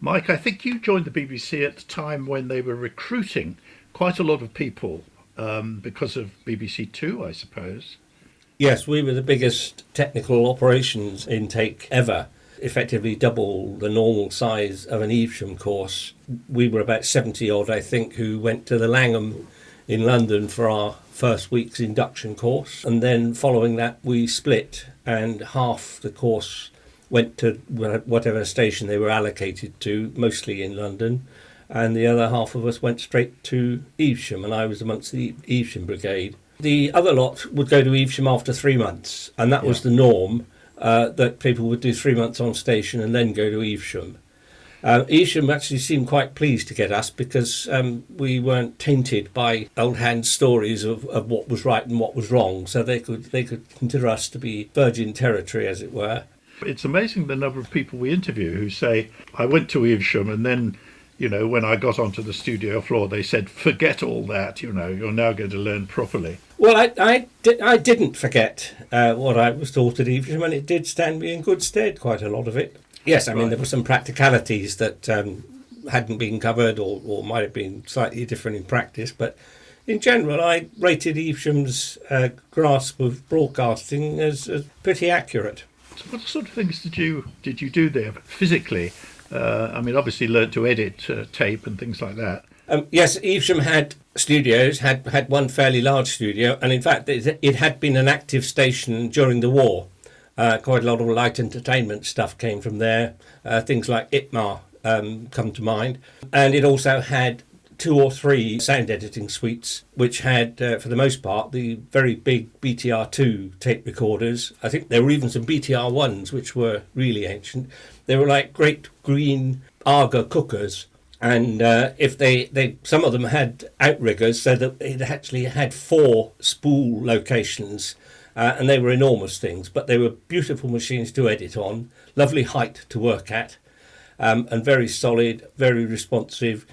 Mike, I think you joined the BBC at the time when they were recruiting quite a lot of people because of BBC Two, I suppose. Yes, we were the biggest technical operations intake ever, effectively double the normal size of an Evesham course. We were about 70 odd, I think, who went to the Langham in London for our first week's induction course. And then following that, we split, and half the course went to whatever station they were allocated to, mostly in London. And the other half of us went straight to Evesham, and I was amongst the Evesham brigade. The other lot would go to Evesham after 3 months, and that was the norm, that people would do 3 months on station and then go to Evesham. Evesham actually seemed quite pleased to get us because we weren't tainted by old hand stories of what was right and what was wrong, so they could consider us to be virgin territory, as it were. It's amazing the number of people we interview who say, I went to Evesham and then, when I got onto the studio floor, they said, forget all that, you're now going to learn properly. Well, I didn't forget what I was taught at Evesham, and it did stand me in good stead, quite a lot of it. Yes, I mean, there were some practicalities that hadn't been covered or might have been slightly different in practice, but in general, I rated Evesham's grasp of broadcasting as pretty accurate. So what sort of things did you do there physically? Obviously learnt to edit tape and things like that. Yes, Evesham had studios, had one fairly large studio, and in fact it had been an active station during the war. Quite a lot of light entertainment stuff came from there, things like ITMA come to mind. And it also had 2 or 3 sound editing suites, which had, for the most part, the very big BTR2 tape recorders. I think there were even some BTR1s, which were really ancient. They were like great green Arga cookers. And if they some of them had outriggers, so that it actually had 4 spool locations, and they were enormous things, but they were beautiful machines to edit on, lovely height to work at, and very solid, very responsive,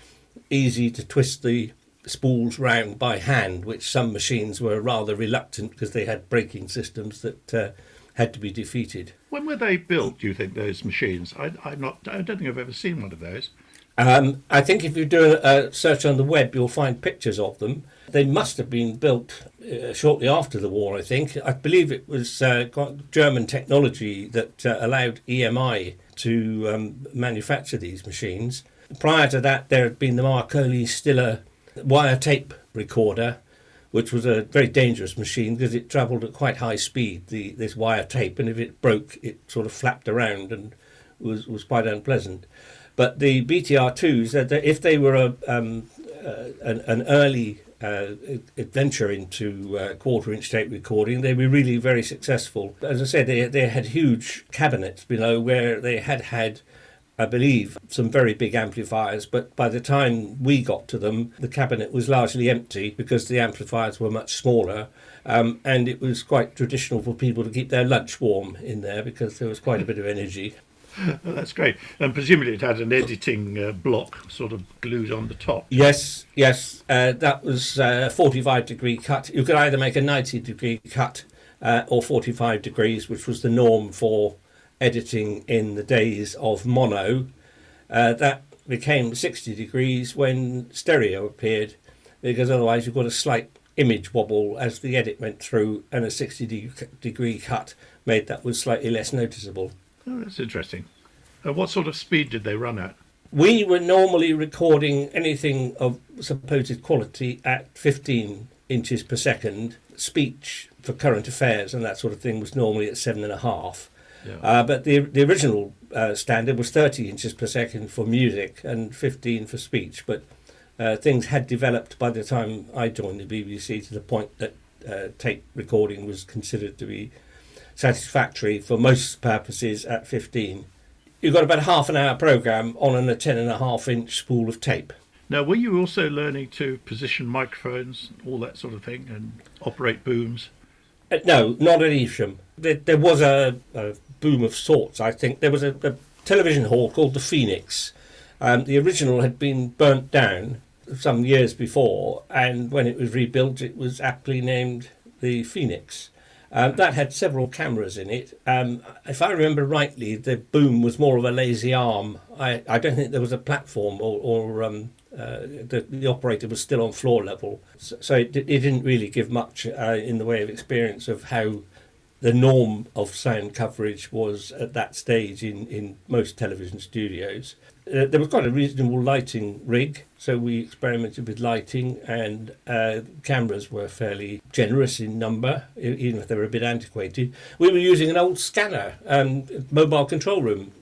easy to twist the spools round by hand, which some machines were rather reluctant because they had braking systems that had to be defeated. When were they built, do you think, those machines? I don't think I've ever seen one of those. I think if you do a search on the web, you'll find pictures of them. They must have been built shortly after the war, I think. I believe it was German technology that allowed EMI to manufacture these machines. Prior to that, there had been the Marconi Stiller wire tape recorder, which was a very dangerous machine because it travelled at quite high speed, this wire tape, and if it broke, it sort of flapped around and was quite unpleasant. But the BTR2s, if they were an early adventure into quarter-inch tape recording, they were really very successful. As I said, they had huge cabinets below where they had, I believe, some very big amplifiers, but by the time we got to them, the cabinet was largely empty because the amplifiers were much smaller, and it was quite traditional for people to keep their lunch warm in there because there was quite a bit of energy. Oh, that's great. And presumably it had an editing block sort of glued on the top. Yes. That was a 45-degree cut. You could either make a 90-degree cut or 45 degrees, which was the norm for editing in the days of mono. That became 60 degrees when stereo appeared, because otherwise you've got a slight image wobble as the edit went through, and a 60-degree cut made that was slightly less noticeable. Oh, that's interesting. What sort of speed did they run at? We were normally recording anything of supposed quality at 15 inches per second. Speech for current affairs and that sort of thing was normally at 7.5. Yeah. But the original standard was 30 inches per second for music and 15 for speech. But things had developed by the time I joined the BBC to the point that tape recording was considered to be satisfactory for most purposes at 15. You've got about a half an hour programme on a 10.5-inch spool of tape. Now, were you also learning to position microphones, all that sort of thing, and operate booms? No, not at Evesham. There was a boom of sorts, I think. There was a television hall called the Phoenix. The original had been burnt down some years before, and when it was rebuilt, it was aptly named the Phoenix. That had several cameras in it. If I remember rightly, the boom was more of a lazy arm. I don't think there was a platform, the operator was still on floor level. So it didn't really give much in the way of experience of how the norm of sound coverage was at that stage in most television studios. There was quite a reasonable lighting rig, so we experimented with lighting, and cameras were fairly generous in number, even if they were a bit antiquated. We were using an old scanner, mobile control room,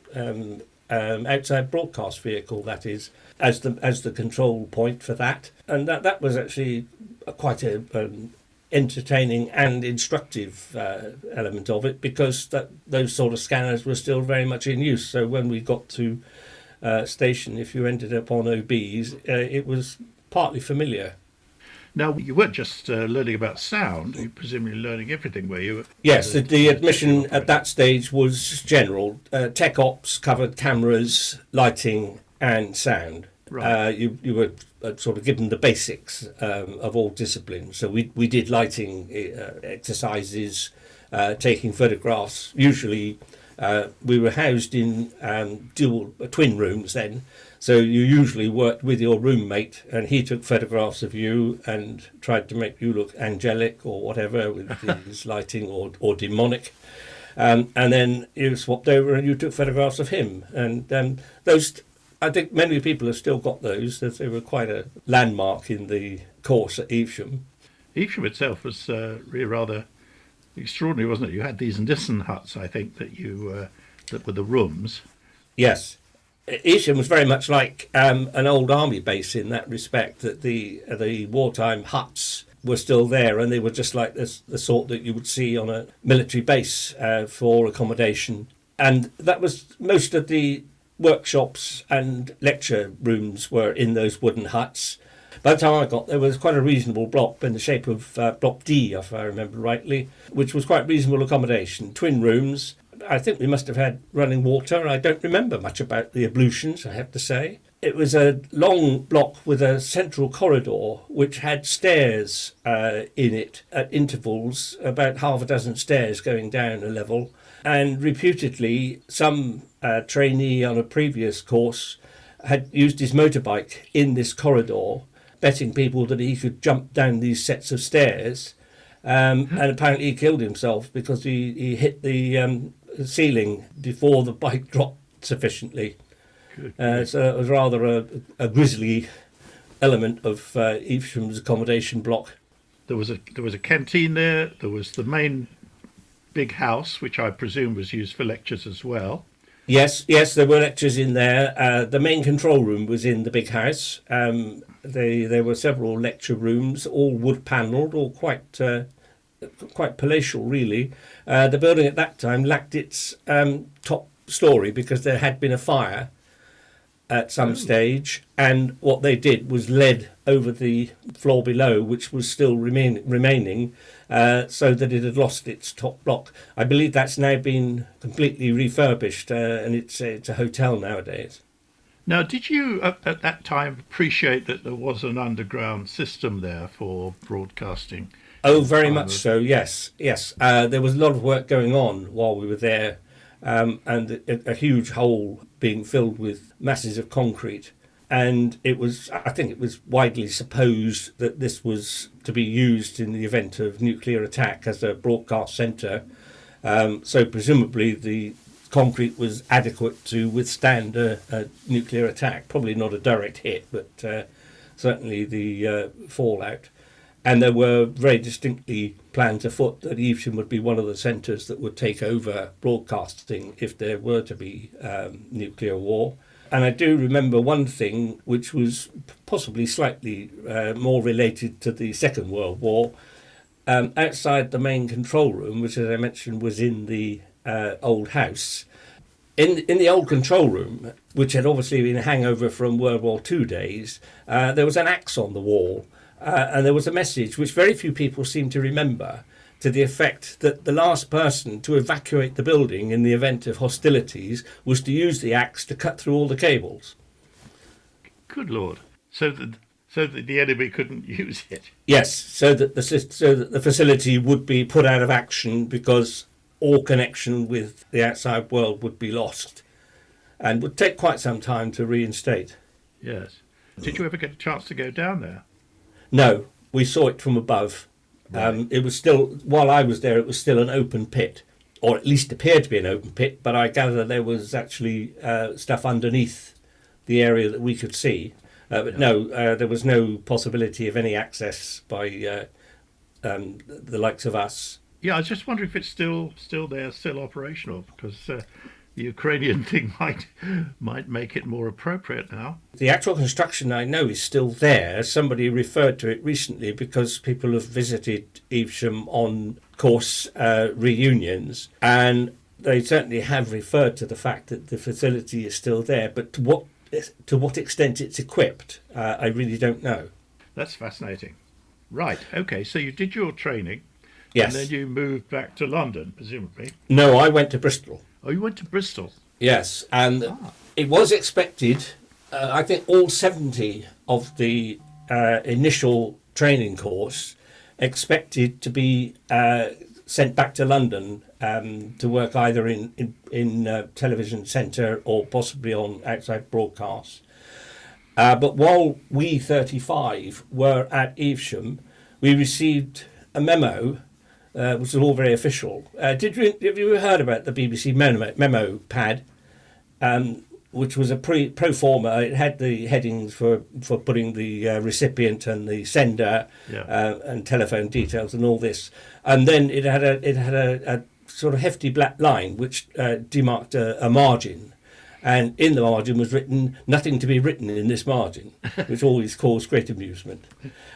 outside broadcast vehicle, that is, as the control point for that. And that was actually quite a entertaining and instructive element of it, because those sort of scanners were still very much in use. So when we got to station, if you ended up on OBs, it was partly familiar. Now, you weren't just learning about sound, you were presumably learning everything, were you? Yes, the admission at that stage was general. Tech ops covered cameras, lighting and sound. Right. You were sort of given the basics of all disciplines. So we did lighting exercises, taking photographs. Usually we were housed in twin rooms then. So you usually worked with your roommate, and he took photographs of you and tried to make you look angelic or whatever with his lighting, or demonic. And then you swapped over and you took photographs of him. And those, I think many people have still got those, as they were quite a landmark in the course at Evesham. Evesham itself was really rather extraordinary, wasn't it? You had these Nissen huts, I think, that were the rooms. Yes. Evesham was very much like an old army base in that respect, that the wartime huts were still there, and they were just like the sort that you would see on a military base for accommodation. And that was most of the workshops and lecture rooms were in those wooden huts. By the time I got there, was quite a reasonable block in the shape of Block D, if I remember rightly, which was quite reasonable accommodation. Twin rooms. I think we must have had running water. I don't remember much about the ablutions, I have to say. It was a long block with a central corridor which had stairs in it at intervals, about half a dozen stairs going down a level. And reputedly, some trainee on a previous course had used his motorbike in this corridor, betting people that he could jump down these sets of stairs. And apparently he killed himself because he hit the ceiling before the bike dropped sufficiently. So it was rather a grisly element of Evesham's accommodation block. There was a canteen there. There was the main big house, which I presume was used for lectures as well. Yes, there were lectures in there. The main control room was in the big house. There were several lecture rooms, all wood panelled, all quite palatial, really. The building at that time lacked its top story because there had been a fire at some stage, and what they did was lead over the floor below, which was still remaining, so that it had lost its top block. I believe that's now been completely refurbished, and it's a hotel nowadays. Now, did you at that time appreciate that there was an underground system there for broadcasting? Oh, very much so, yes. There was a lot of work going on while we were there, and a huge hole being filled with masses of concrete. And I think it was widely supposed that this was to be used in the event of nuclear attack as a broadcast centre. So presumably the concrete was adequate to withstand a nuclear attack. Probably not a direct hit, but certainly the fallout. And there were very distinctly plans afoot that Evesham would be one of the centres that would take over broadcasting if there were to be nuclear war. And I do remember one thing which was possibly slightly more related to the Second World War. Outside the main control room, which, as I mentioned, was in the old house, in the old control room, which had obviously been a hangover from World War II days, there was an axe on the wall. And there was a message which very few people seem to remember, to the effect that the last person to evacuate the building in the event of hostilities was to use the axe to cut through all the cables. Good Lord. So So that the enemy couldn't use it. Yes, so that the facility would be put out of action because all connection with the outside world would be lost, and would take quite some time to reinstate. Yes. Did you ever get a chance to go down there? No, we saw it from above. Right. It was still, while I was there, it was still an open pit, or at least appeared to be an open pit, but I gather there was actually stuff underneath the area that we could see. But no, there was no possibility of any access by the likes of us. Yeah, I was just wondering if it's still there, still operational, because the Ukrainian thing might make it more appropriate now. The actual construction, I know, is still there. Somebody referred to it recently because people have visited Evesham on course reunions, and they certainly have referred to the fact that the facility is still there. But to what extent it's equipped, I really don't know. That's fascinating. Right. Okay. So you did your training. Yes. And then you moved back to London, presumably. No, I went to Bristol. Oh, you went to Bristol. Yes, and it was expected, I think all 70 of the initial training course expected to be sent back to London to work either in television centre or possibly on outside broadcasts. But while we 35 were at Evesham, we received a memo, which was all very official. Have you heard about the BBC memo pad, which was a pro forma? It had the headings for putting the recipient and the sender, and telephone details and all this, and then it had a sort of hefty black line which demarked a margin. And in the margin was written, "Nothing to be written in this margin," which always caused great amusement.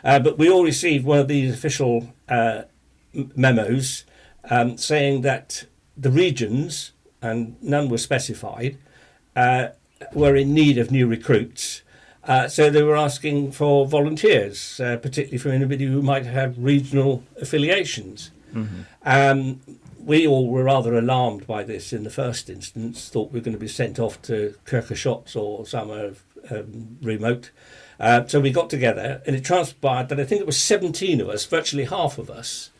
But we all received one of these official memos saying that the regions, and none were specified, were in need of new recruits. So they were asking for volunteers, particularly from anybody who might have regional affiliations. Mm-hmm. We all were rather alarmed by this in the first instance, thought we were going to be sent off to Kirkershots or somewhere remote. So we got together, and it transpired that I think it was 17 of us, virtually half of us,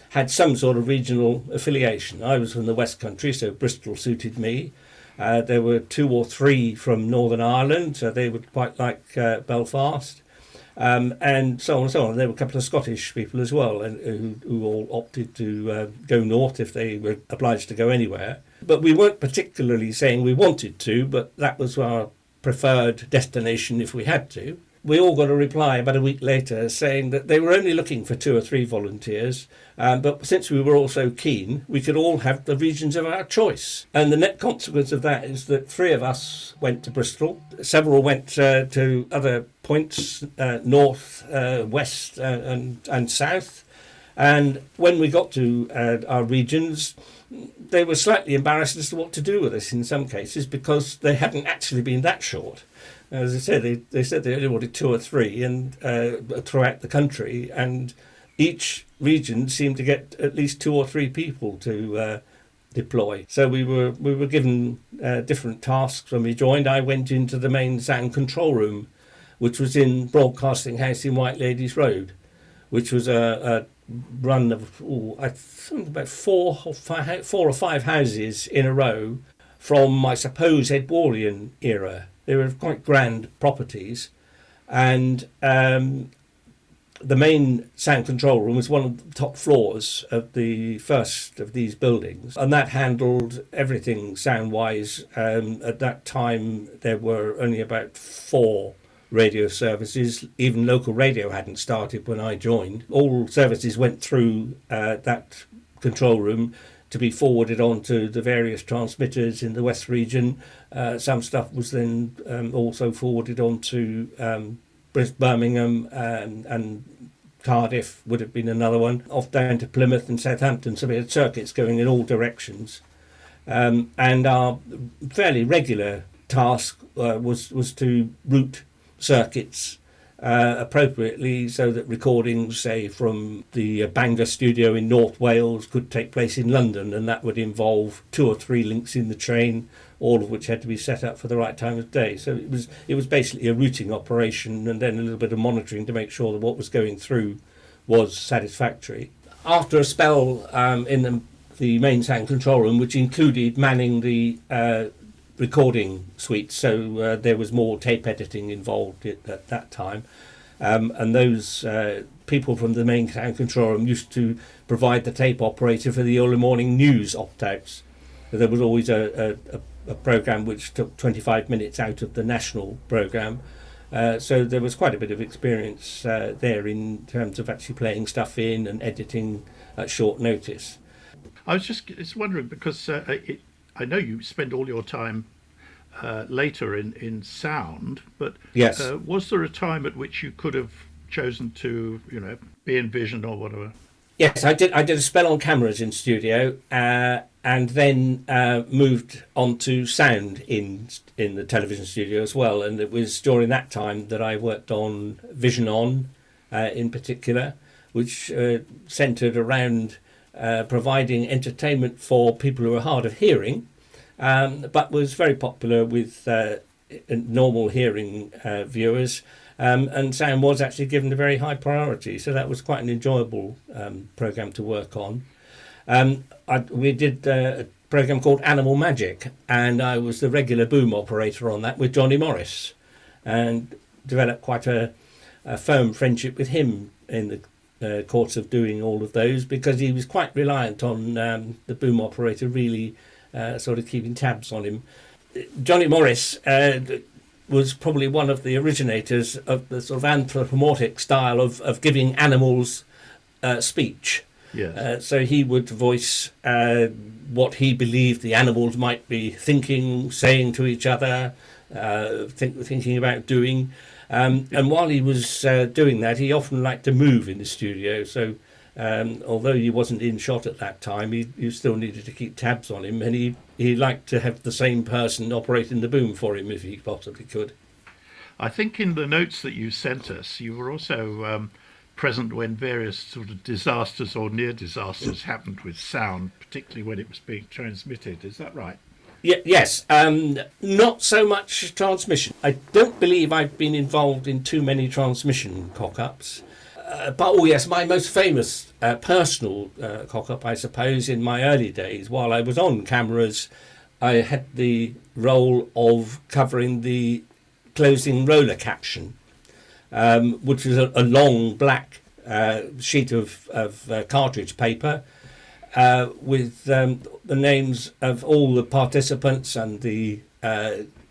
had some sort of regional affiliation. I was from the West Country, so Bristol suited me. There were 2 or 3 from Northern Ireland, so they would quite like Belfast. And so on and so on. There were a couple of Scottish people as well, and who all opted to go north if they were obliged to go anywhere. But we weren't particularly saying we wanted to, but that was our preferred destination if we had to. We all got a reply about a week later saying that they were only looking for 2 or 3 volunteers, but since we were all so keen, we could all have the regions of our choice. And the net consequence of that is that 3 of us went to Bristol, several went to other points, north, west and south. And when we got to our regions, they were slightly embarrassed as to what to do with us in some cases because they hadn't actually been that short. As I said, they said they only wanted 2 or 3 and throughout the country, and each region seemed to get at least 2 or 3 people to deploy. So we were given different tasks when we joined. I went into the main sound control room, which was in Broadcasting House in White Ladies Road, which was a run of I think about 4 or 5 houses in a row from, I suppose, Edwardian era. They were quite grand properties, and the main sound control room was one of the top floors of the first of these buildings, and that handled everything sound-wise. At that time, there were only about 4 radio services. Even local radio hadn't started when I joined. All services went through that control room to be forwarded on to the various transmitters in the West region. Some stuff was then also forwarded on to Birmingham, and Cardiff would have been another one, off down to Plymouth and Southampton. So we had circuits going in all directions. And our fairly regular task was to route circuits appropriately, so that recordings, say, from the Bangor studio in North Wales could take place in London, and that would involve 2 or 3 links in the train, all of which had to be set up for the right time of day. So it was basically a routing operation, and then a little bit of monitoring to make sure that what was going through was satisfactory. After a spell in the main sound control room, which included manning the recording suite, so there was more tape editing involved at that time, and those people from the main sound control room used to provide the tape operator for the early morning news opt-outs. So there was always a programme which took 25 minutes out of the national programme, so there was quite a bit of experience there in terms of actually playing stuff in and editing at short notice. I was just wondering, because I know you spend all your time later in sound, but Yes. Was there a time at which you could have chosen to, be in vision or whatever? Yes, I did a spell on cameras in studio, and then moved on to sound in the television studio as well. And it was during that time that I worked on Vision On, in particular, which centred around providing entertainment for people who are hard of hearing, but was very popular with normal hearing viewers. And sound was actually given a very high priority, so that was quite an enjoyable programme to work on. We did a programme called Animal Magic, and I was the regular boom operator on that with Johnny Morris, and developed quite a firm friendship with him in the course of doing all of those, because he was quite reliant on the boom operator really sort of keeping tabs on him. Johnny Morris was probably one of the originators of the sort of anthropomorphic style of giving animals speech. Yes. So he would voice what he believed the animals might be thinking, saying to each other, thinking about doing. And while he was doing that, he often liked to move in the studio. So although he wasn't in shot at that time, you still needed to keep tabs on him, and he liked to have the same person operating the boom for him if he possibly could. I think in the notes that you sent us, you were also present when various sort of disasters or near disasters happened with sound, particularly when it was being transmitted. Is that right? Yes, not so much transmission. I don't believe I've been involved in too many transmission cock-ups. But yes, my most famous personal cock-up, I suppose, in my early days, while I was on cameras, I had the role of covering the closing roller caption, which was a long black sheet of cartridge paper with the names of all the participants and the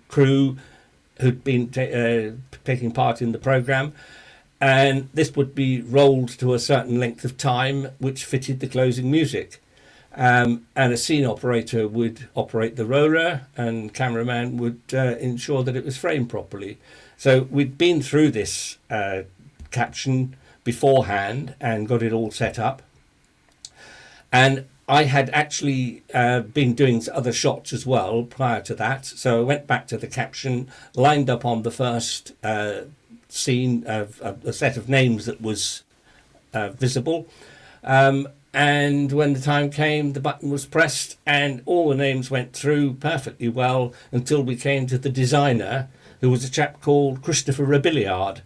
crew who'd been taking part in the programme. And this would be rolled to a certain length of time, which fitted the closing music. And a scene operator would operate the roller, and cameraman would ensure that it was framed properly. So we'd been through this caption beforehand and got it all set up. And I had actually been doing other shots as well prior to that. So I went back to the caption, lined up on the first scene of a set of names that was visible, and when the time came, the button was pressed and all the names went through perfectly well until we came to the designer, who was a chap called Christopher Rebillard,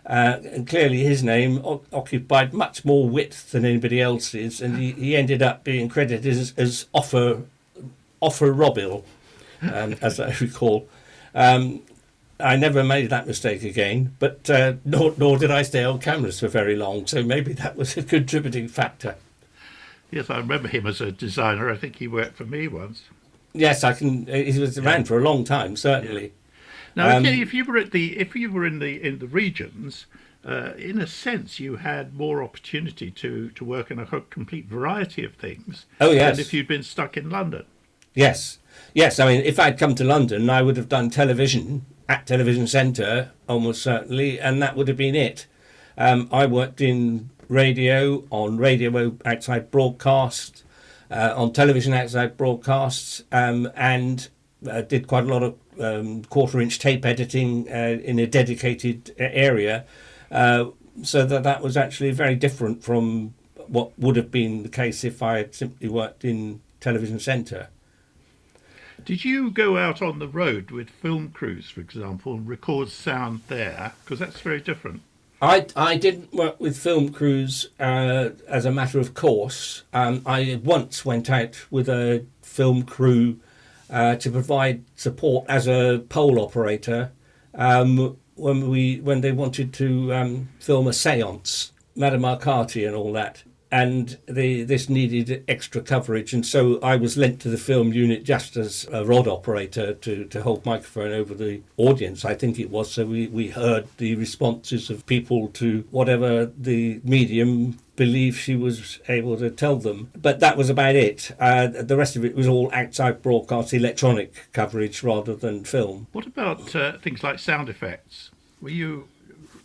and clearly his name occupied much more width than anybody else's, and he ended up being credited as Offer Robil, as I recall. I never made that mistake again, but nor did I stay on cameras for very long, so maybe that was a contributing factor. Yes, I remember him as a designer. I think he worked for me once. Yes, he was around for a long time, certainly. Now, if you were in the regions, in a sense, you had more opportunity to work in a complete variety of things. Oh yes. Than if you'd been stuck in London. Yes. I mean, if I'd come to London, I would have done television at Television Centre, almost certainly, and that would have been it. I worked in radio, on radio outside broadcast, on television outside broadcasts, and did quite a lot of quarter-inch tape editing in a dedicated area. So that was actually very different from what would have been the case if I had simply worked in television centre. Did you go out on the road with film crews, for example, and record sound there? Because that's very different. I didn't work with film crews as a matter of course. I once went out with a film crew to provide support as a pole operator when they wanted to film a séance, Madame Arcati and all that. And this needed extra coverage, and so I was lent to the film unit just as a rod operator to hold microphone over the audience, I think it was, so we heard the responses of people to whatever the medium believed she was able to tell them. But that was about it. The rest of it was all outside broadcast electronic coverage rather than film. What about things like sound effects? Were you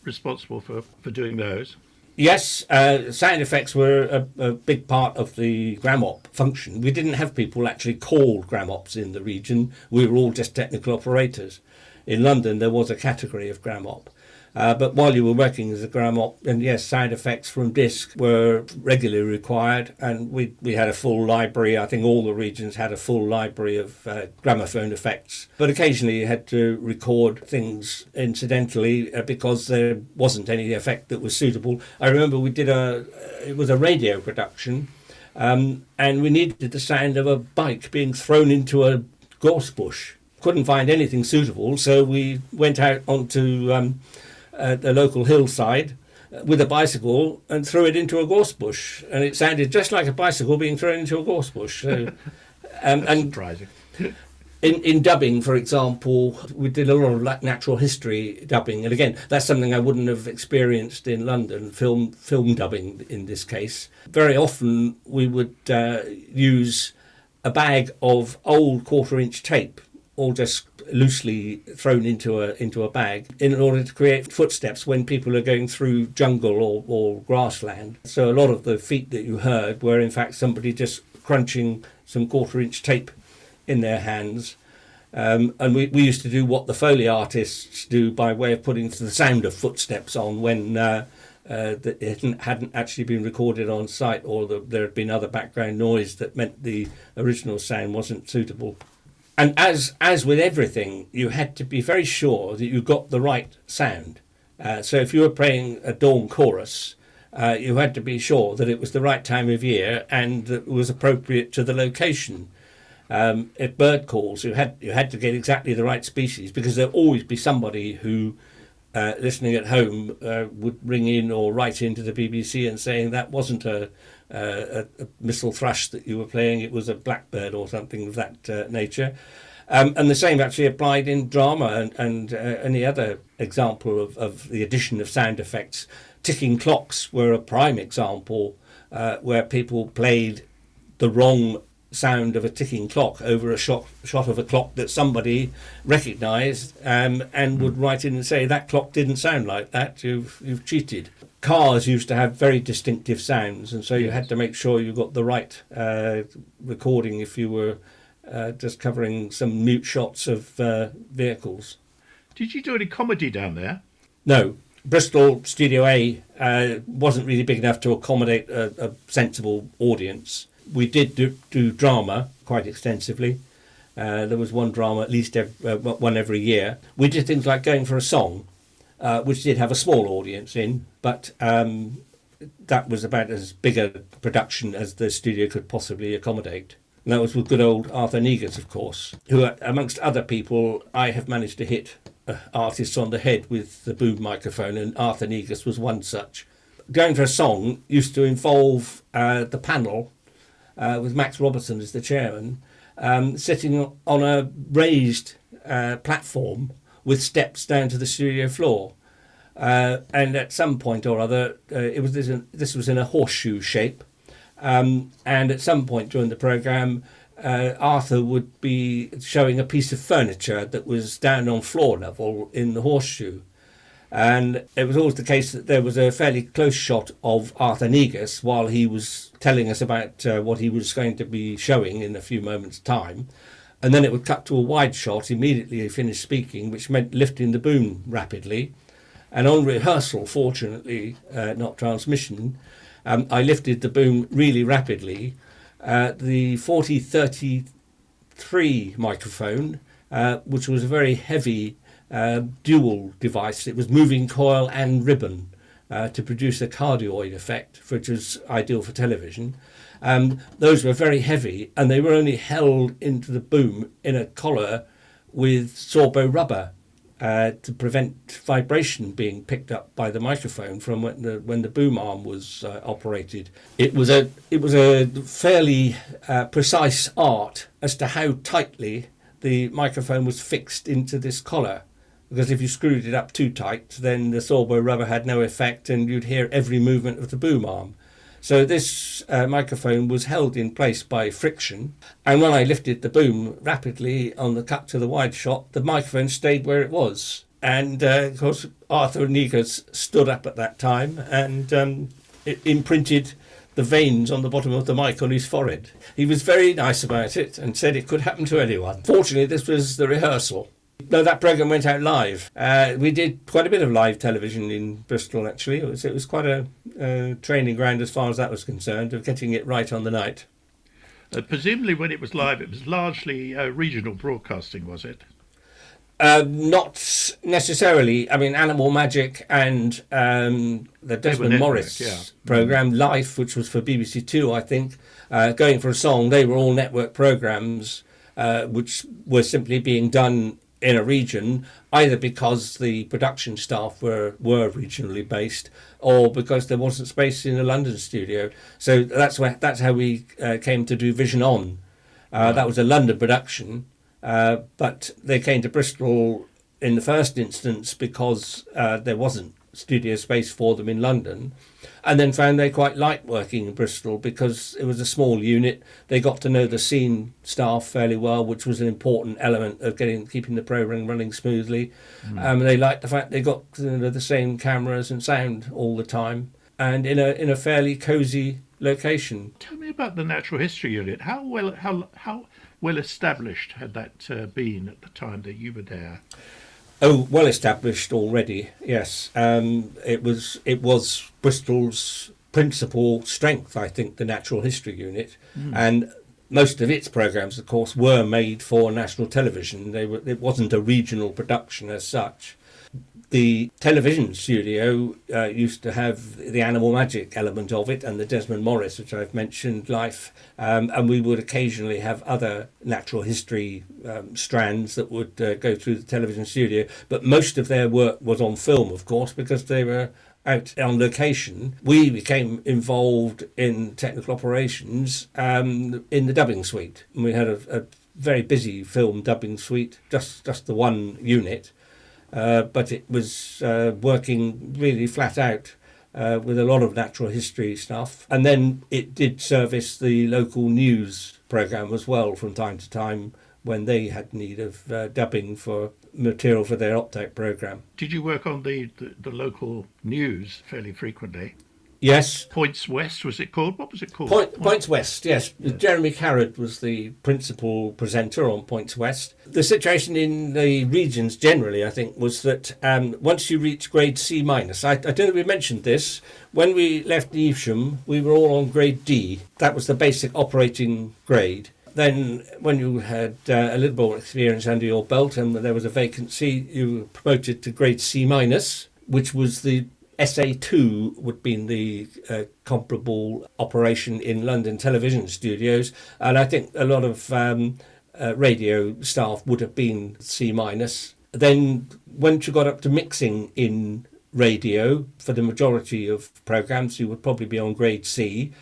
responsible for doing those? Yes, sound effects were a big part of the gram-op function. We didn't have people actually called gram-ops in the region. We were all just technical operators. In London, there was a category of gram-op. But while you were working as a gram-op, and yes, sound effects from disc were regularly required, and we had a full library. I think all the regions had a full library of gramophone effects. But occasionally you had to record things incidentally because there wasn't any effect that was suitable. I remember we did it was a radio production, and we needed the sound of a bike being thrown into a gorse bush. Couldn't find anything suitable, so we went out onto the local hillside with a bicycle and threw it into a gorse bush, and it sounded just like a bicycle being thrown into a gorse bush. So, and surprising. In dubbing, for example, we did a lot of natural history dubbing, and again, that's something I wouldn't have experienced in London. Film dubbing in this case. Very often we would use a bag of old quarter-inch tape, all just loosely thrown into a bag in order to create footsteps when people are going through jungle or grassland. So a lot of the feet that you heard were in fact somebody just crunching some quarter-inch tape in their hands. And we used to do what the Foley artists do by way of putting the sound of footsteps on when it hadn't actually been recorded on site, or there had been other background noise that meant the original sound wasn't suitable. And as with everything, you had to be very sure that you got the right sound. So if you were playing a dawn chorus, you had to be sure that it was the right time of year and that it was appropriate to the location. At bird calls, you had to get exactly the right species, because there'll always be somebody who, listening at home, would ring in or write into the BBC and saying that wasn't a missel thrush that you were playing, it was a blackbird or something of that nature. And the same actually applied in drama and any other example of the addition of sound effects. Ticking clocks were a prime example where people played the wrong sound of a ticking clock over a shot of a clock that somebody recognised and would write in and say that clock didn't sound like that, you've cheated. Cars used to have very distinctive sounds, and so you had to make sure you got the right recording if you were just covering some mute shots of vehicles. Did you do any comedy down there? No. Bristol Studio A wasn't really big enough to accommodate a sensible audience. We did do drama quite extensively. There was one drama at least one every year. We did things like Going for a Song, which did have a small audience in, but that was about as big a production as the studio could possibly accommodate. And that was with good old Arthur Negus, of course, who, amongst other people, I have managed to hit artists on the head with the boom microphone, and Arthur Negus was one such. Going for a Song used to involve the panel, with Max Robertson as the chairman, sitting on a raised platform with steps down to the studio floor. And at some point or other, this was in a horseshoe shape. And at some point during the programme, Arthur would be showing a piece of furniture that was down on floor level in the horseshoe. And it was always the case that there was a fairly close shot of Arthur Negus while he was telling us about what he was going to be showing in a few moments' time. and then it would cut to a wide shot immediately he finished speaking, which meant lifting the boom rapidly. And on rehearsal, fortunately, not transmission, I lifted the boom really rapidly. The 4033 microphone, which was a very heavy dual device. It was moving coil and ribbon to produce a cardioid effect, which was ideal for television. Those were very heavy, and they were only held into the boom in a collar with sorbo rubber to prevent vibration being picked up by the microphone from when the boom arm was operated. It was a fairly precise art as to how tightly the microphone was fixed into this collar, because if you screwed it up too tight, then the sorbo rubber had no effect and you'd hear every movement of the boom arm. So this microphone was held in place by friction, and when I lifted the boom rapidly on the cut to the wide shot, the microphone stayed where it was. And of course, Arthur Negus stood up at that time, and it imprinted the veins on the bottom of the mic on his forehead. He was very nice about it and said it could happen to anyone. Fortunately, this was the rehearsal. No, that programme went out live. We did quite a bit of live television in Bristol, actually. It was quite a training ground as far as that was concerned, of getting it right on the night. Presumably when it was live, it was largely regional broadcasting, was it? Not necessarily. I mean, Animal Magic and the Desmond Morris programme, Life, which was for BBC Two, I think, Going for a Song, they were all network programmes which were simply being done in a region, either because the production staff were regionally based, or because there wasn't space in the London studio. So that's how we came to do Vision On. That was a London production, but they came to Bristol in the first instance because there wasn't studio space for them in London, and then found they quite liked working in Bristol because it was a small unit. They got to know the scene staff fairly well, which was an important element of keeping the programme running smoothly. They liked the fact they got the same cameras and sound all the time, and in a fairly cosy location. Tell me about the Natural History Unit. How well established had that been at the time that you were there? Oh, well established already, yes. It was Bristol's principal strength, I think, the Natural History Unit. And most of its programmes, of course, were made for national television. It wasn't a regional production as such. The television studio used to have the Animal Magic element of it, and the Desmond Morris, which I've mentioned, Life, and we would occasionally have other natural history strands that would go through the television studio, but most of their work was on film, of course, because they were out on location. We became involved in technical operations in the dubbing suite. We had a very busy film dubbing suite, just the one unit. But it was working really flat out with a lot of natural history stuff. And then it did service the local news programme as well from time to time when they had need of dubbing for material for their Optech programme. Did you work on the local news fairly frequently? Yes. Points West, was it called? What was it called? Points West, yes. Jeremy Carrad was the principal presenter on Points West. The situation in the regions generally, I think, was that once you reach grade C minus, I don't know if we mentioned this, when we left Evesham, we were all on grade D. That was the basic operating grade. Then when you had a little more experience under your belt and there was a vacancy, you were promoted to grade C minus, which was the SA2 would be the comparable operation in London television studios, and I think a lot of radio staff would have been C minus. Then once you got up to mixing in radio for the majority of programmes, you would probably be on grade C,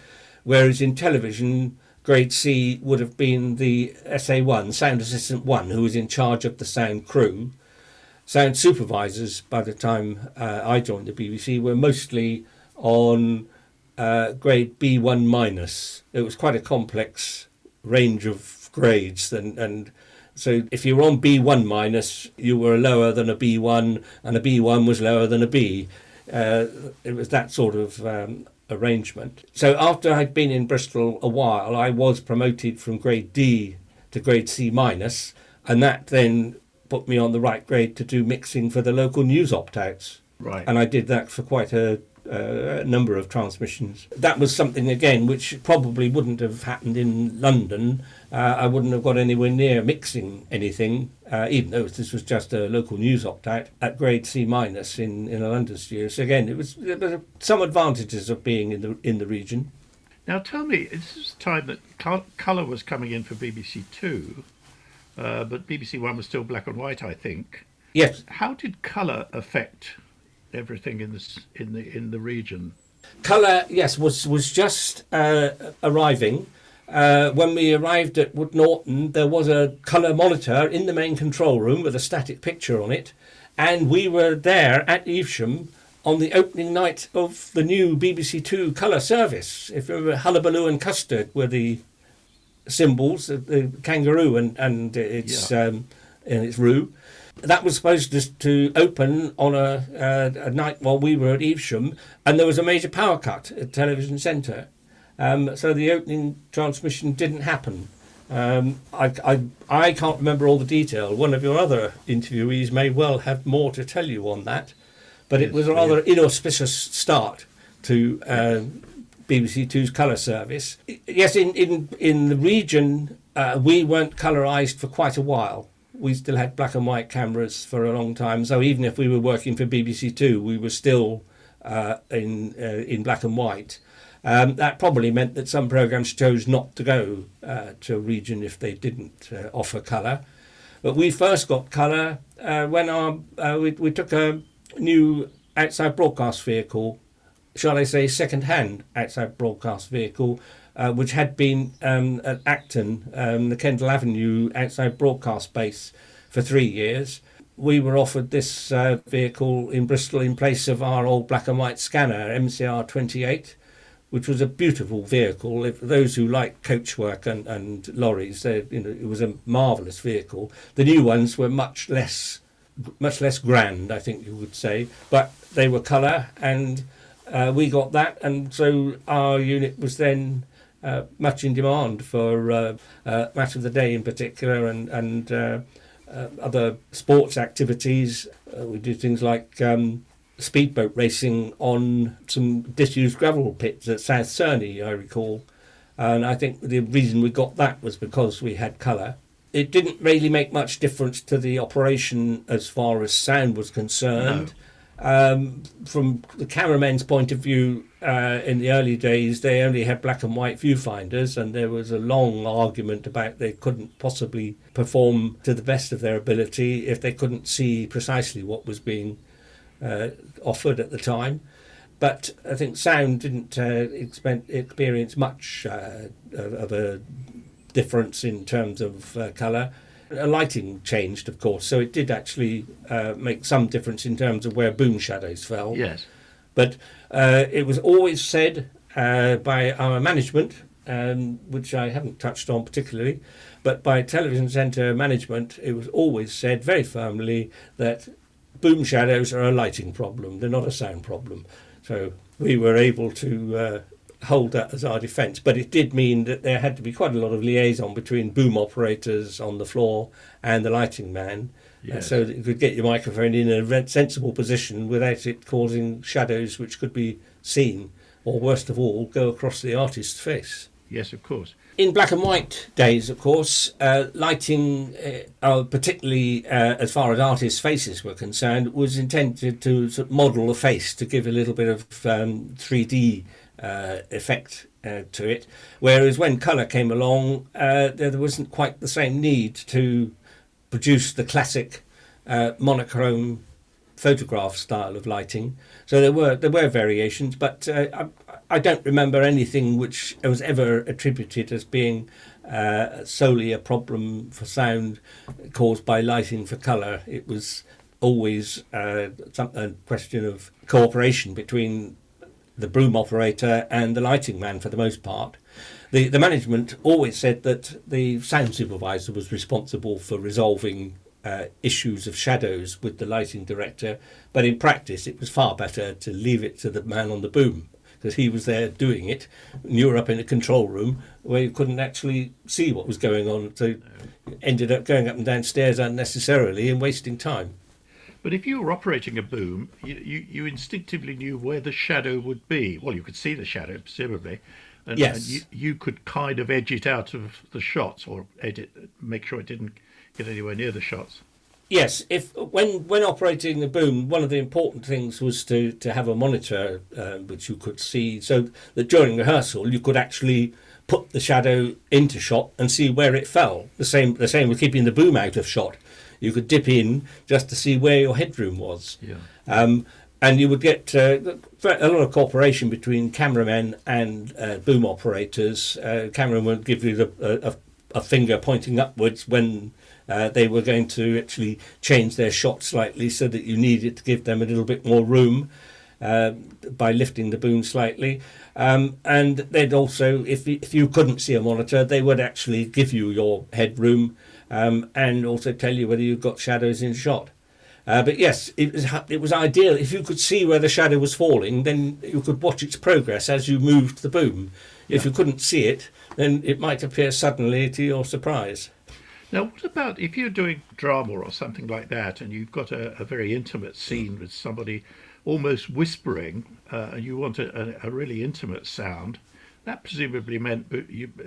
whereas in television grade C would have been the SA1, Sound Assistant 1, who was in charge of the sound crew. Sound supervisors, by the time I joined the BBC, were mostly on grade B1 minus. It was quite a complex range of grades, and so if you were on B1 minus, you were lower than a B1, and a B1 was lower than a B. It was that sort of arrangement. So after I'd been in Bristol a while, I was promoted from grade D to grade C minus, and that then put me on the right grade to do mixing for the local news opt-outs. Right. And I did that for quite a number of transmissions. That was something, again, which probably wouldn't have happened in London. I wouldn't have got anywhere near mixing anything, even though this was just a local news opt-out, at grade C minus in a London studio. So again, there were some advantages of being in the region. Now tell me, this is the time that colour was coming in for BBC Two, but BBC One was still black and white, I think. Yes. How did colour affect everything in the region? Colour, yes, was just arriving. When we arrived at Wood Norton, there was a colour monitor in the main control room with a static picture on it, and we were there at Evesham on the opening night of the new BBC Two colour service. If you remember, Hullabaloo and Custard were the symbols, the kangaroo and its roo. That was supposed to open on a night while we were at Evesham, and there was a major power cut at Television Centre. So the opening transmission didn't happen. I can't remember all the detail. One of your other interviewees may well have more to tell you on that, but it was a rather inauspicious start to BBC Two's colour service. Yes, in the region, we weren't colourised for quite a while. We still had black and white cameras for a long time, so even if we were working for BBC Two, we were still in black and white. That probably meant that some programmes chose not to go to a region if they didn't offer colour. But we first got colour when we took a new outside broadcast vehicle, shall I say second-hand outside broadcast vehicle, which had been at Acton, the Kendall Avenue outside broadcast base, for 3 years. We were offered this vehicle in Bristol in place of our old black and white scanner, MCR 28, which was a beautiful vehicle. If those who like coachwork and lorries, it was a marvellous vehicle. The new ones were much less grand, I think you would say, but they were colour, and we got that, and so our unit was then much in demand for Match of the Day in particular, and other sports activities. We did things like speedboat racing on some disused gravel pits at South Cerney, I recall. And I think the reason we got that was because we had colour. It didn't really make much difference to the operation as far as sound was concerned. No. From the cameramen's point of view, in the early days, they only had black and white viewfinders, and there was a long argument about they couldn't possibly perform to the best of their ability if they couldn't see precisely what was being offered at the time. But I think sound didn't experience much of a difference in terms of colour. Lighting changed, of course, so it did actually make some difference in terms of where boom shadows fell. Yes. But it was always said by our management, which I haven't touched on particularly, but by Television Centre management, it was always said very firmly that boom shadows are a lighting problem, they're not a sound problem. So we were able to hold that as our defence, but it did mean that there had to be quite a lot of liaison between boom operators on the floor and the lighting man, yes. So that you could get your microphone in a sensible position without it causing shadows which could be seen, or worst of all, go across the artist's face. Yes, of course. In black and white days, of course, lighting, particularly as far as artists' faces were concerned, was intended to sort of model a face, to give a little bit of 3D effect to it, whereas when colour came along, there wasn't quite the same need to produce the classic monochrome photograph style of lighting. So there were variations, but I don't remember anything which was ever attributed as being solely a problem for sound caused by lighting for colour. It was always a question of cooperation between the broom operator and the lighting man for the most part. The management always said that the sound supervisor was responsible for resolving issues of shadows with the lighting director, but in practice it was far better to leave it to the man on the boom, because he was there doing it, and you were up in a control room where you couldn't actually see what was going on. So you ended up going up and down stairs unnecessarily and wasting time. But if you were operating a boom, you instinctively knew where the shadow would be. Well, you could see the shadow, presumably. And, Yes. and you could kind of edge it out of the shots, or make sure it didn't get anywhere near the shots. Yes, if when operating the boom, one of the important things was to have a monitor which you could see, so that during rehearsal you could actually put the shadow into shot and see where it fell. The same with keeping the boom out of shot. You could dip in just to see where your headroom was. Yeah. And you would get a lot of cooperation between cameramen and boom operators. Cameramen would give you a finger pointing upwards when they were going to actually change their shot slightly, so that you needed to give them a little bit more room by lifting the boom slightly. And they'd also, if you couldn't see a monitor, they would actually give you your headroom and also tell you whether you've got shadows in shot. But yes, it was ideal. If you could see where the shadow was falling, then you could watch its progress as you moved the boom. Yeah. If you couldn't see it, then it might appear suddenly to your surprise. Now, what about if you're doing drama or something like that, and you've got a very intimate scene with somebody almost whispering, and you want a really intimate sound? That presumably meant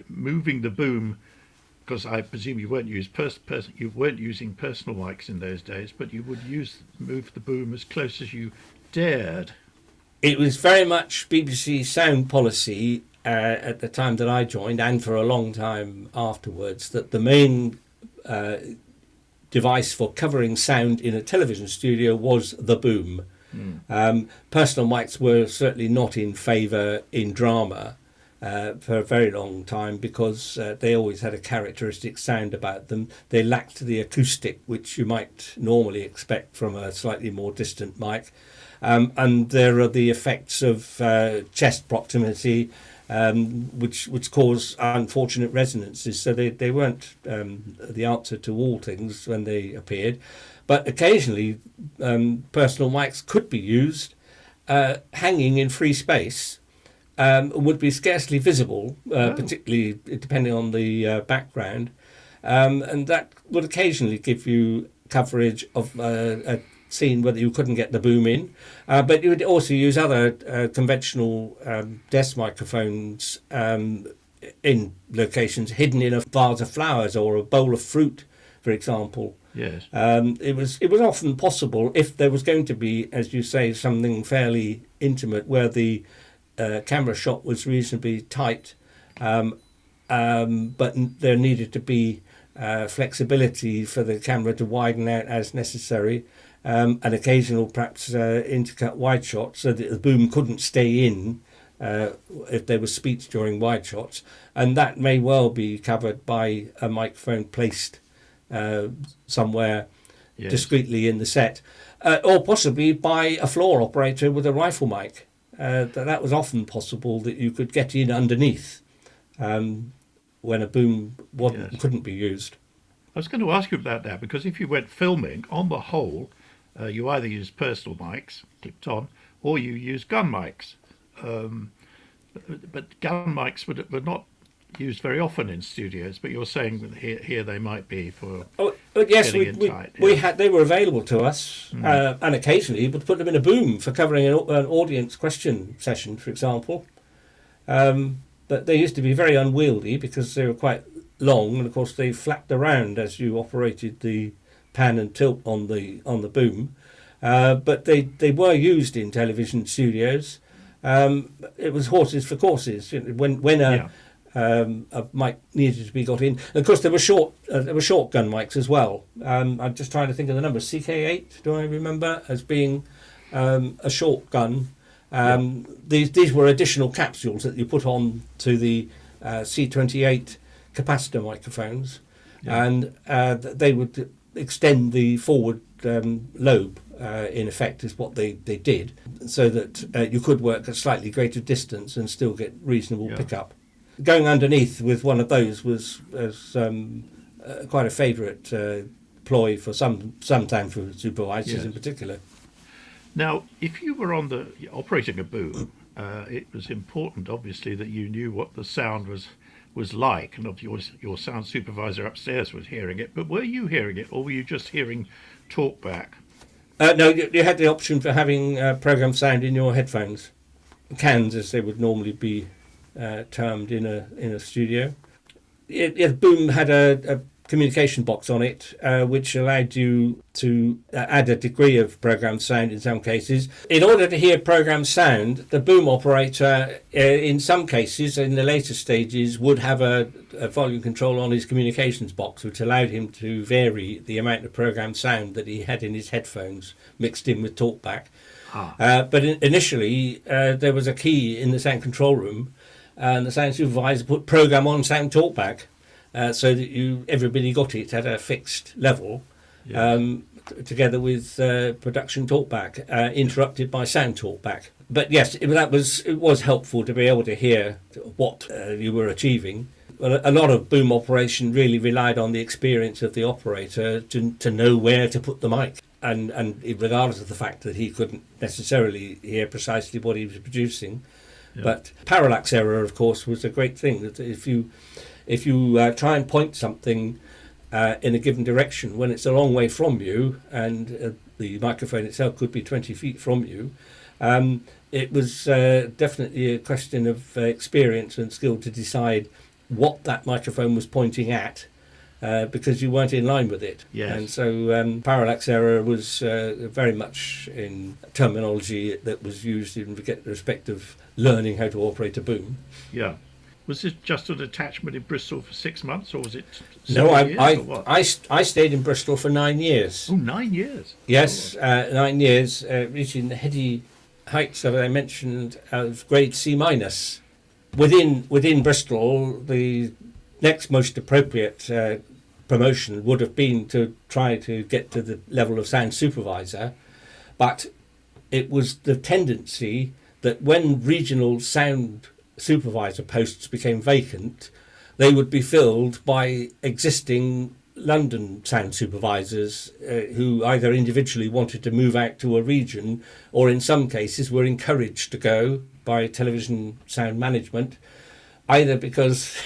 moving the boom, because I presume you weren't using personal mics in those days, but you would move the boom as close as you dared. It was very much BBC sound policy at the time that I joined, and for a long time afterwards, that the main device for covering sound in a television studio was the boom. Personal mics were certainly not in favour in drama for a very long time, because they always had a characteristic sound about them. They lacked the acoustic which you might normally expect from a slightly more distant mic. And there are the effects of chest proximity, which cause unfortunate resonances. So they weren't the answer to all things when they appeared. But occasionally personal mics could be used hanging in free space, would be scarcely visible, particularly depending on the background. And that would occasionally give you coverage of a scene whether you couldn't get the boom in. But you would also use other conventional desk microphones in locations hidden in a vase of flowers or a bowl of fruit, for example. Yes. It was often possible, if there was going to be, as you say, something fairly intimate where the camera shot was reasonably tight, but there needed to be flexibility for the camera to widen out as necessary, and occasional perhaps intercut wide shots so that the boom couldn't stay in if there was speech during wide shots, and that may well be covered by a microphone placed somewhere discreetly in the set, or possibly by a floor operator with a rifle mic. That was often possible, that you could get in underneath when a boom couldn't be used. I was going to ask you about that, because if you went filming, on the whole, you either use personal mics clipped on, or you use gun mics. But gun mics were not used very often in studios. But you're saying that here they might be for. But yes, getting in tight. we had, they were available to us, and occasionally you would put them in a boom for covering an audience question session, for example. But they used to be very unwieldy because they were quite long, and of course they flapped around as you operated the pan and tilt on the boom. But they were used in television studios. It was horses for courses. When a mic needed to be got in. And of course, there were short gun mics as well. I'm just trying to think of the number. CK8, do I remember, as being a short gun. These were additional capsules that you put on to the C28 capacitor microphones, and they would extend the forward lobe. In effect, is what they did, so that you could work at slightly greater distance and still get reasonable pickup. Going underneath with one of those was quite a favourite ploy for some time for supervisors in particular. Now, if you were operating a boom, it was important, obviously, that you knew what the sound was like, and of your sound supervisor upstairs was hearing it. But were you hearing it, or were you just hearing talkback? No, you had the option for having programmed sound in your headphones, cans as they would normally be termed in a studio. The boom had a communication box on it, which allowed you to add a degree of programmed sound in some cases. In order to hear programmed sound, the boom operator, in some cases, in the later stages, would have a volume control on his communications box, which allowed him to vary the amount of programmed sound that he had in his headphones, mixed in with talkback. But initially, there was a key in the sound control room, and the sound supervisor put program on sound talkback. So that everybody got it at a fixed level, yes. Together with production talkback, interrupted by sound talkback. But yes, it was helpful to be able to hear what you were achieving. A lot of boom operation really relied on the experience of the operator to know where to put the mic, and regardless of the fact that he couldn't necessarily hear precisely what he was producing. Yeah. But parallax error, of course, was a great thing. That if you try and point something in a given direction when it's a long way from you, and the microphone itself could be 20 feet from you, it was definitely a question of experience and skill to decide what that microphone was pointing at, because you weren't in line with it. Yes. And so parallax error was very much in terminology that was used in respect of learning how to operate a boom. Yeah. Was this just an attachment in Bristol for 6 months, or was it? No, I stayed in Bristol for 9 years. Oh, 9 years! Yes, 9 years, reaching the heady heights that I mentioned of grade C minus. Within Bristol, the next most appropriate promotion would have been to try to get to the level of sound supervisor, but it was the tendency that when regional sound supervisor posts became vacant, they would be filled by existing London sound supervisors who either individually wanted to move out to a region, or in some cases were encouraged to go by television sound management, either because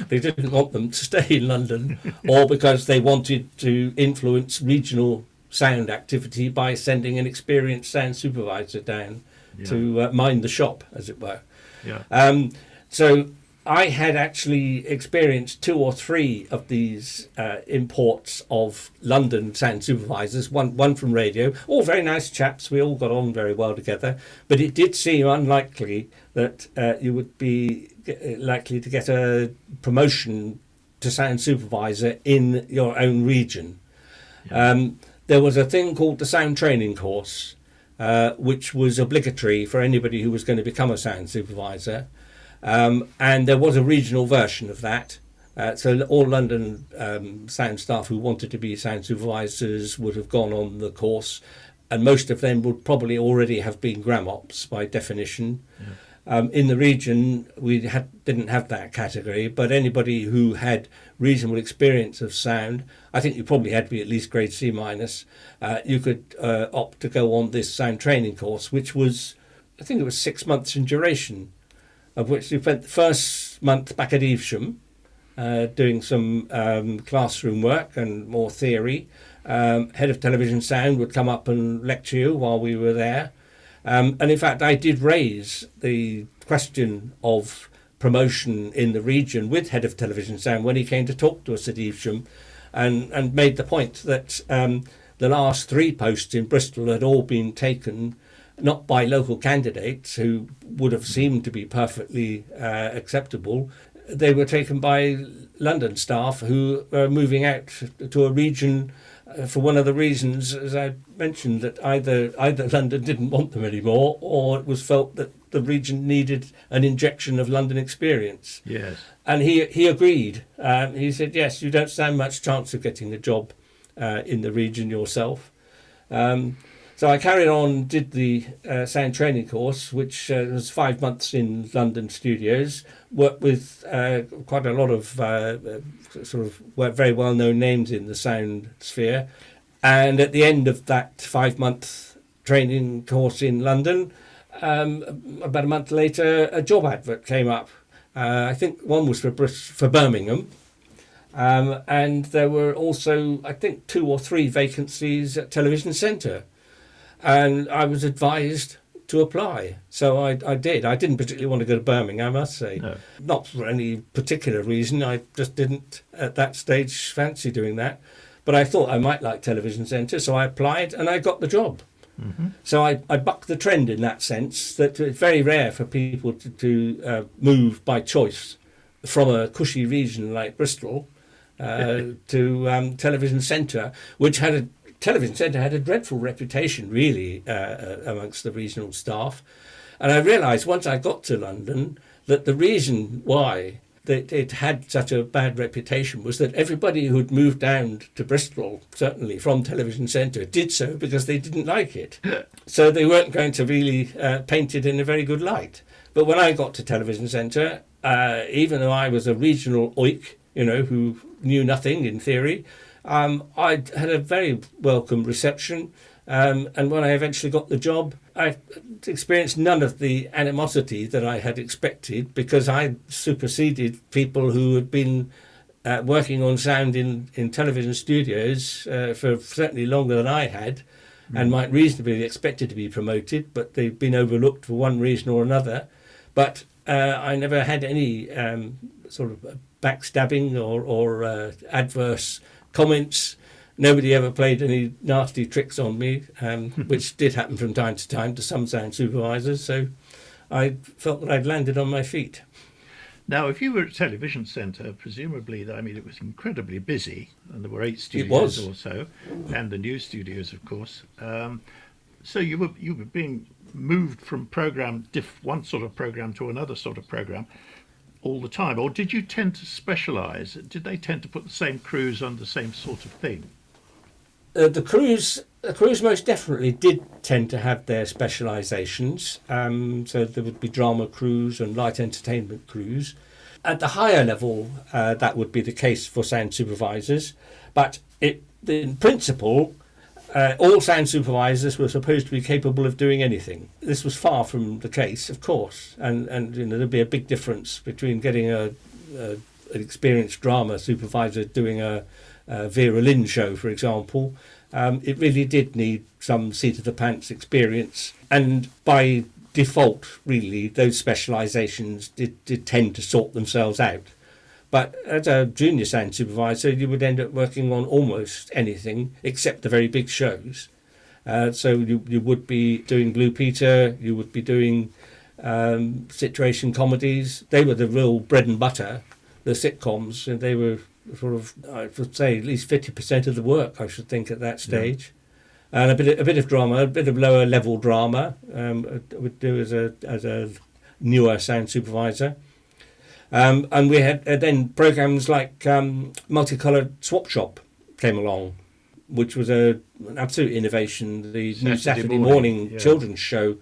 they didn't want them to stay in London or because they wanted to influence regional sound activity by sending an experienced sound supervisor down to mind the shop, as it were. Yeah. So I had actually experienced 2 or 3 of these imports of London sound supervisors, one from radio, all very nice chaps, we all got on very well together, but it did seem unlikely that you would be likely to get a promotion to sound supervisor in your own region. Yeah. There was a thing called the sound training course, which was obligatory for anybody who was going to become a sound supervisor. And there was a regional version of that. So all London sound staff who wanted to be sound supervisors would have gone on the course, and most of them would probably already have been gram-ops by definition. Yeah. In the region, we didn't have that category, but anybody who had reasonable experience of sound, I think you probably had to be at least grade C minus, you could opt to go on this sound training course, which was, I think it was 6 months in duration, of which you spent the first month back at Evesham, doing some classroom work and more theory. Head of television sound would come up and lecture you while we were there. And in fact, I did raise the question of promotion in the region with Head of Television Sound when he came to talk to us at Evesham, and made the point that the last 3 posts in Bristol had all been taken not by local candidates who would have seemed to be perfectly acceptable. They were taken by London staff who were moving out to a region for one of the reasons, as I mentioned, that either London didn't want them anymore, or it was felt that the region needed an injection of London experience. Yes. And he agreed. He said, yes, you don't stand much chance of getting the job in the region yourself. So I carried on, did the sound training course, which was 5 months in London studios, worked with quite a lot of sort of very well-known names in the sound sphere. And at the end of that 5-month training course in London, About a month later, a job advert came up. I think one was for Birmingham, and there were also, I think, 2 or 3 vacancies at Television Centre. And I was advised to apply. So I did. I didn't particularly want to go to Birmingham, I must say. No. Not for any particular reason. I just didn't, at that stage, fancy doing that. But I thought I might like Television Centre, so I applied and I got the job. Mm-hmm. So I bucked the trend in that sense, that it's very rare for people to move by choice from a cushy region like Bristol to Television Centre, which Television Centre had a dreadful reputation, really, amongst the regional staff. And I realised once I got to London that the reason why that it had such a bad reputation was that everybody who'd moved down to Bristol, certainly from Television Centre, did so because they didn't like it. So they weren't going to really paint it in a very good light. But when I got to Television Centre, even though I was a regional oik, who knew nothing in theory, I had a very welcome reception, and when I eventually got the job, I experienced none of the animosity that I had expected, because I superseded people who had been working on sound in television studios for certainly longer than I had, and might reasonably be expected to be promoted, but they've been overlooked for one reason or another. But I never had any sort of backstabbing or adverse comments. Nobody ever played any nasty tricks on me, which did happen from time to time to some sound supervisors. So I felt that I'd landed on my feet. Now, if you were at Television Centre, presumably, it was incredibly busy, and there were 8 It studios was. or so, and the new studios, of course. So you were being moved from one sort of program to another sort of program all the time, or did you tend to specialise? Did they tend to put the same crews on the same sort of thing? The crews most definitely did tend to have their specialisations. So there would be drama crews and light entertainment crews. At the higher level, that would be the case for sound supervisors. But in principle, all sound supervisors were supposed to be capable of doing anything. This was far from the case, of course, and there'd be a big difference between getting an experienced drama supervisor doing a Vera Lynn show, for example. It really did need some seat of the pants experience, and by default, really, those specialisations did tend to sort themselves out. But as a junior sound supervisor, you would end up working on almost anything except the very big shows. So you would be doing Blue Peter, you would be doing situation comedies. They were the real bread and butter, the sitcoms, and they were sort of, I would say, at least 50% of the work, I should think, at that stage. Yeah. And a bit of drama, a bit of lower level drama, I would do as a newer sound supervisor. And we had then programs like Multicoloured Swap Shop came along, which was an absolute innovation. The new Saturday morning children's show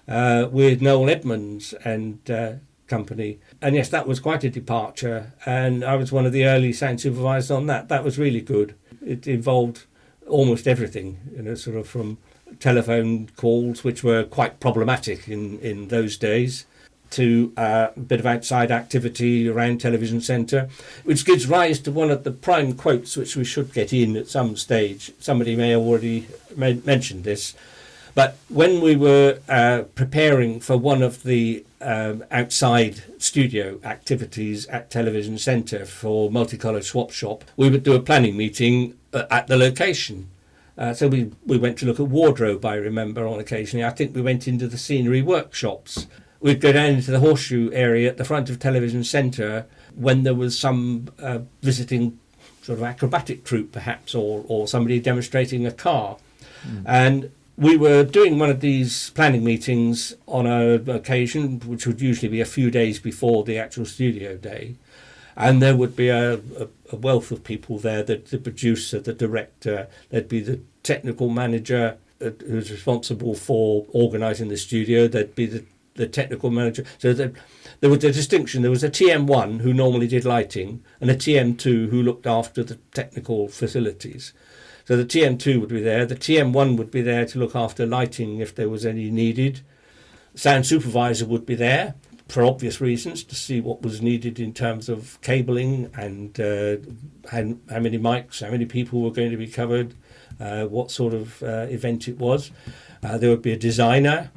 with Noel Edmonds and company. And yes, that was quite a departure. And I was one of the early sound supervisors on that. That was really good. It involved almost everything, sort of from telephone calls, which were quite problematic in those days, to a bit of outside activity around Television Centre, which gives rise to one of the prime quotes which we should get in at some stage. Somebody may have already mentioned this, but when we were preparing for one of the outside studio activities at Television Centre for Multicoloured Swap Shop, we would do a planning meeting at the location. So we went to look at wardrobe, I remember, on occasion. I think we went into the scenery workshops. We'd go down into the horseshoe area at the front of Television Centre when there was some visiting sort of acrobatic troupe, perhaps, or somebody demonstrating a car. And we were doing one of these planning meetings on an occasion, which would usually be a few days before the actual studio day. And there would be a wealth of people there, the producer, the director, there'd be the technical manager who's responsible for organising the studio, there'd be the technical manager. So there was a distinction. There was a TM1 who normally did lighting and a TM2 who looked after the technical facilities. So the TM2 would be there. The TM1 would be there to look after lighting if there was any needed. Sound supervisor would be there for obvious reasons to see what was needed in terms of cabling and how many mics, how many people were going to be covered, what sort of event it was. There would be a designer,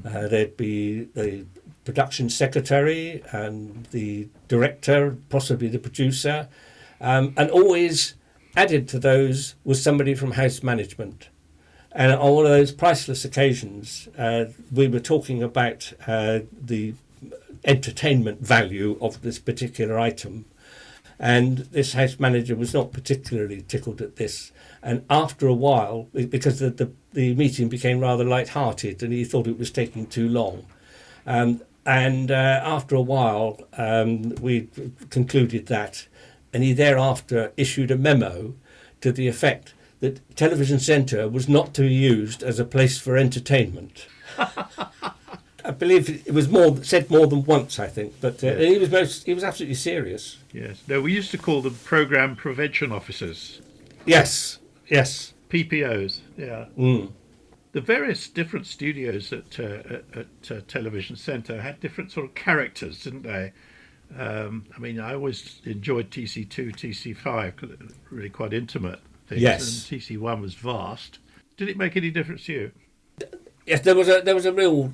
there'd be the production secretary and the director, possibly the producer, and always added to those was somebody from house management. And on one of those priceless occasions, we were talking about the entertainment value of this particular item. And this house manager was not particularly tickled at this. And after a while, because the meeting became rather light-hearted and he thought it was taking too long. And after a while, we concluded that. And he thereafter issued a memo to the effect that Television Centre was not to be used as a place for entertainment. I believe it was said more than once, I think, but Yes. he was absolutely serious. Yes. No, we used to call them program prevention officers, Yes, yes. PPOs. Yeah. Mm. The various different studios at Television Centre had different sort of characters, didn't they? I mean, I always enjoyed TC2, TC5 because they're really quite intimate things. Yes. And TC1 was vast. Did it make any difference to you? Yes, there was a real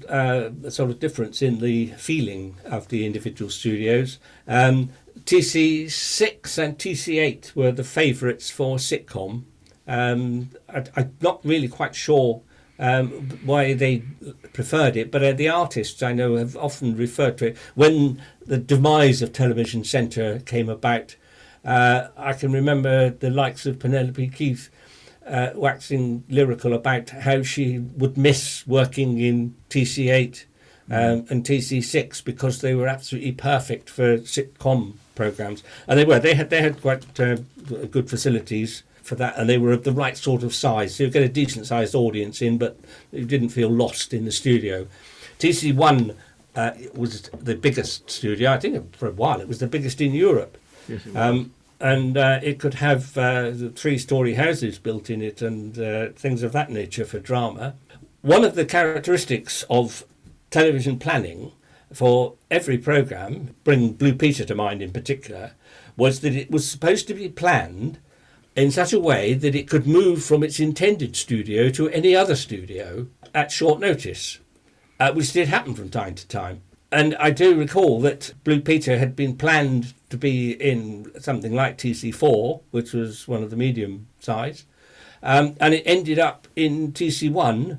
sort of difference in the feeling of the individual studios. TC6 and TC8 were the favourites for sitcom. I'm not really quite sure why they preferred it, but the artists I know have often referred to it. When the demise of Television Centre came about, I can remember the likes of Penelope Keith waxing lyrical about how she would miss working in TC8 and TC6 because they were absolutely perfect for sitcom programmes, and they had quite good facilities for that, and they were of the right sort of size, so you get a decent sized audience in, but you didn't feel lost in the studio. TC1 was the biggest studio. I think for a while it was the biggest in Europe. Yes, it was. And it could have the 3-storey houses built in it and things of that nature for drama. One of the characteristics of television planning for every programme, bring Blue Peter to mind in particular, was that it was supposed to be planned in such a way that it could move from its intended studio to any other studio at short notice, which did happen from time to time. And I do recall that Blue Peter had been planned to be in something like TC4, which was one of the medium size, and it ended up in TC1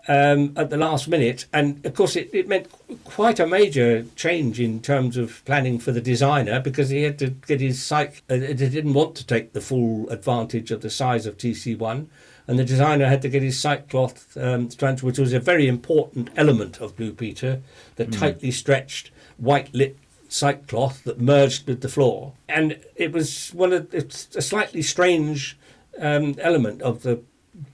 at the last minute. And of course it meant quite a major change in terms of planning for the designer, because he had to get his site, he didn't want to take the full advantage of the size of TC1, and the designer had to get his cycloth strand, which was a very important element of Blue Peter, the tightly stretched white lit cycloth that merged with the floor. And it was it's a slightly strange element of the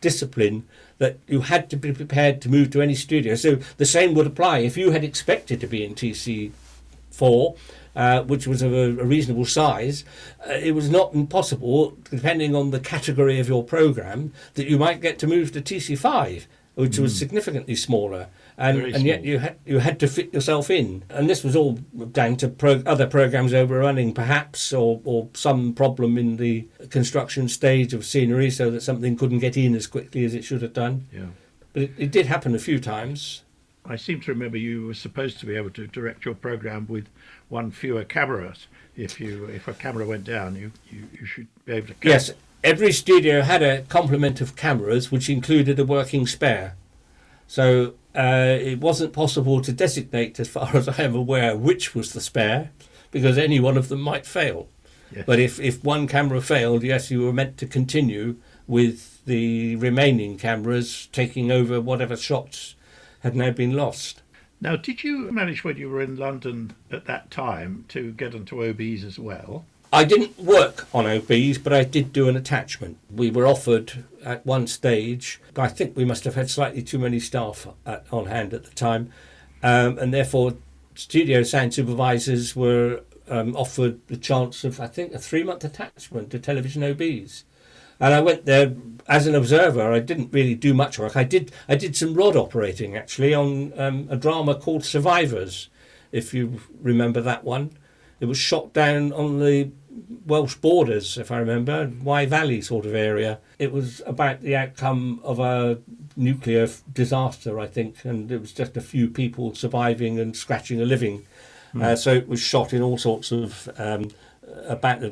discipline, that you had to be prepared to move to any studio. So the same would apply if you had expected to be in TC4, which was of a reasonable size. It was not impossible, depending on the category of your programme, that you might get to move to TC5, which was significantly smaller. And yet you had to fit yourself in. And this was all down to other programmes overrunning, perhaps, or some problem in the construction stage of scenery, so that something couldn't get in as quickly as it should have done. Yeah. But it did happen a few times. I seem to remember you were supposed to be able to direct your programme with one fewer cameras. If a camera went down, you should be able to cut. Yes, every studio had a complement of cameras, which included a working spare. So it wasn't possible to designate, as far as I am aware, which was the spare, because any one of them might fail. Yes. But if one camera failed, yes, you were meant to continue with the remaining cameras taking over whatever shots had now been lost. Now, did you manage, when you were in London at that time, to get onto OBs as well? I didn't work on OBs, but I did do an attachment. We were offered at one stage, but I think we must have had slightly too many staff on hand at the time, and therefore studio sound supervisors were offered the chance of, I think, a 3-month attachment to television OBs. And I went there as an observer. I didn't really do much work. I did some rod operating actually on a drama called Survivors, if you remember that one. It was shot down on the Welsh borders, if I remember, Wye Valley sort of area. It was about the outcome of a nuclear disaster, I think, and it was just a few people surviving and scratching a living. So it was shot in all sorts of about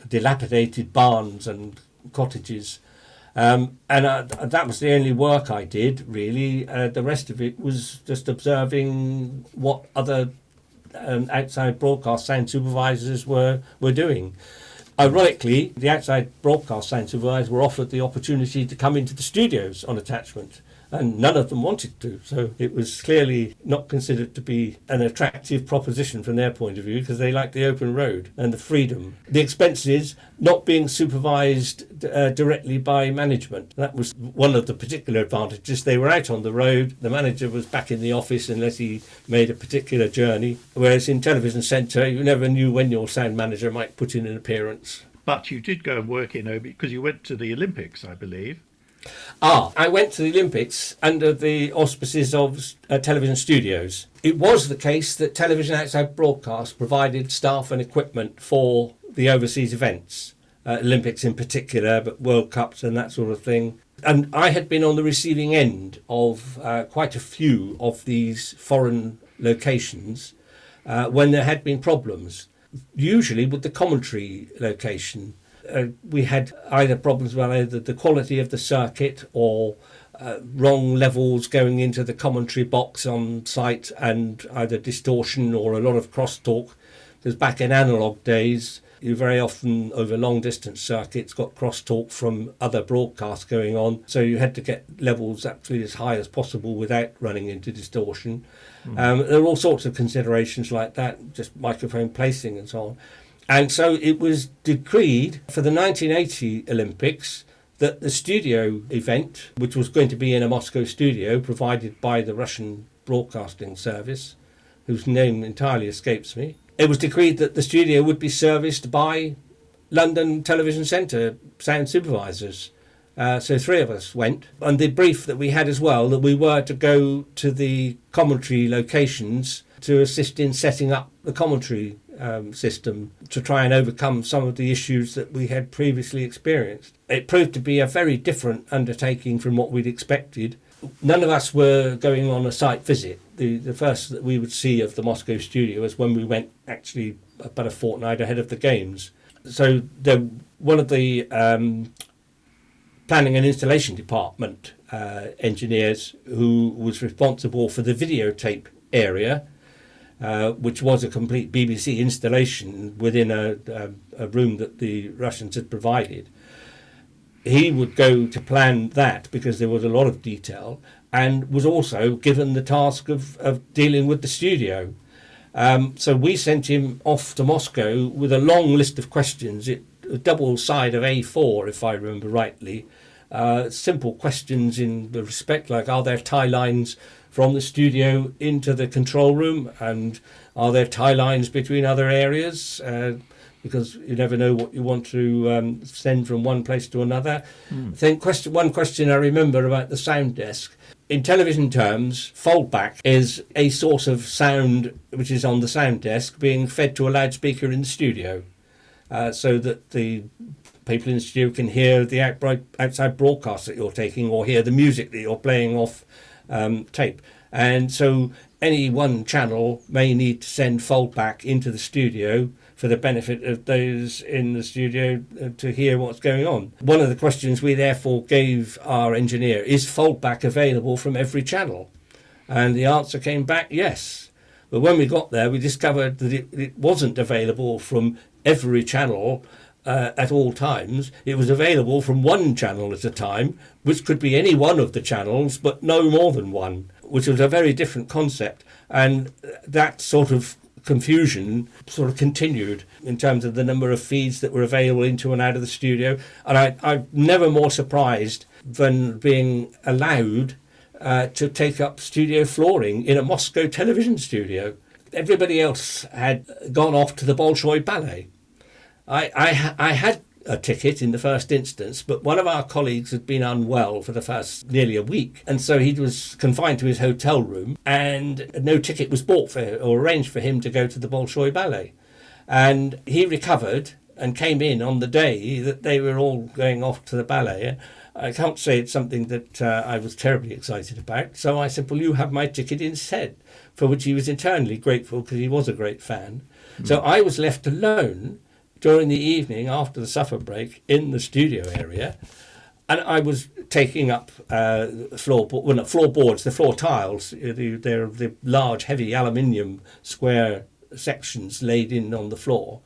dilapidated barns and cottages. And that was the only work I did, really. The rest of it was just observing what other outside broadcast sound supervisors were doing. Ironically, the outside broadcast sound supervisors were offered the opportunity to come into the studios on attachment, and none of them wanted to. So it was clearly not considered to be an attractive proposition from their point of view, because they liked the open road and the freedom. The expenses not being supervised directly by management. That was one of the particular advantages. They were out on the road. The manager was back in the office unless he made a particular journey. Whereas in Television Centre, you never knew when your sound manager might put in an appearance. But you did go and work in OB because you went to the Olympics, I believe. I went to the Olympics under the auspices of television studios. It was the case that Television Outside Broadcast provided staff and equipment for the overseas events, Olympics in particular, but World Cups and that sort of thing. And I had been on the receiving end of quite a few of these foreign locations when there had been problems, usually with the commentary location. We had either problems with either the quality of the circuit or wrong levels going into the commentary box on site, and either distortion or a lot of crosstalk. Because back in analogue days, you very often, over long distance circuits, got crosstalk from other broadcasts going on. So you had to get levels actually as high as possible without running into distortion. There are all sorts of considerations like that, just microphone placing and so on. And so it was decreed for the 1980 Olympics that the studio event, which was going to be in a Moscow studio provided by the Russian Broadcasting Service, whose name entirely escapes me, it was decreed that the studio would be serviced by London Television Centre sound supervisors. So three of us went. And the brief that we had as well, that we were to go to the commentary locations to assist in setting up the commentary system to try and overcome some of the issues that we had previously experienced. It proved to be a very different undertaking from what we'd expected. None of us were going on a site visit. The first that we would see of the Moscow studio was when we went actually about a fortnight ahead of the games. So one of the planning and installation department engineers who was responsible for the videotape area, which was a complete BBC installation within a room that the Russians had provided. He would go to plan that because there was a lot of detail, and was also given the task of dealing with the studio. So we sent him off to Moscow with a long list of questions, a double side of A4, if I remember rightly. Simple questions in the respect like, are there tie lines from the studio into the control room, and are there tie lines between other areas? Because you never know what you want to send from one place to another. I think one question I remember about the sound desk. In television terms, foldback is a source of sound which is on the sound desk being fed to a loudspeaker in the studio, so that the people in the studio can hear the outside broadcast that you're taking, or hear the music that you're playing off tape. And so any one channel may need to send foldback into the studio for the benefit of those in the studio to hear what's going on. One of the questions we therefore gave our engineer, is foldback available from every channel? And the answer came back, yes. But when we got there, we discovered that it wasn't available from every channel at all times. It was available from one channel at a time, which could be any one of the channels, but no more than one, which was a very different concept. And that sort of confusion sort of continued in terms of the number of feeds that were available into and out of the studio. And I'm never more surprised than being allowed to take up studio flooring in a Moscow television studio. Everybody else had gone off to the Bolshoi Ballet. I had a ticket in the first instance, but one of our colleagues had been unwell for the first nearly a week, and so he was confined to his hotel room, and no ticket was bought for or arranged for him to go to the Bolshoi Ballet. And he recovered and came in on the day that they were all going off to the ballet. I can't say it's something that I was terribly excited about. So I said, well, you have my ticket instead, for which he was eternally grateful because he was a great fan. So I was left alone during the evening after the supper break in the studio area. And I was taking up floorboards, the floor tiles. They're the large, heavy aluminium square sections laid in on the floor.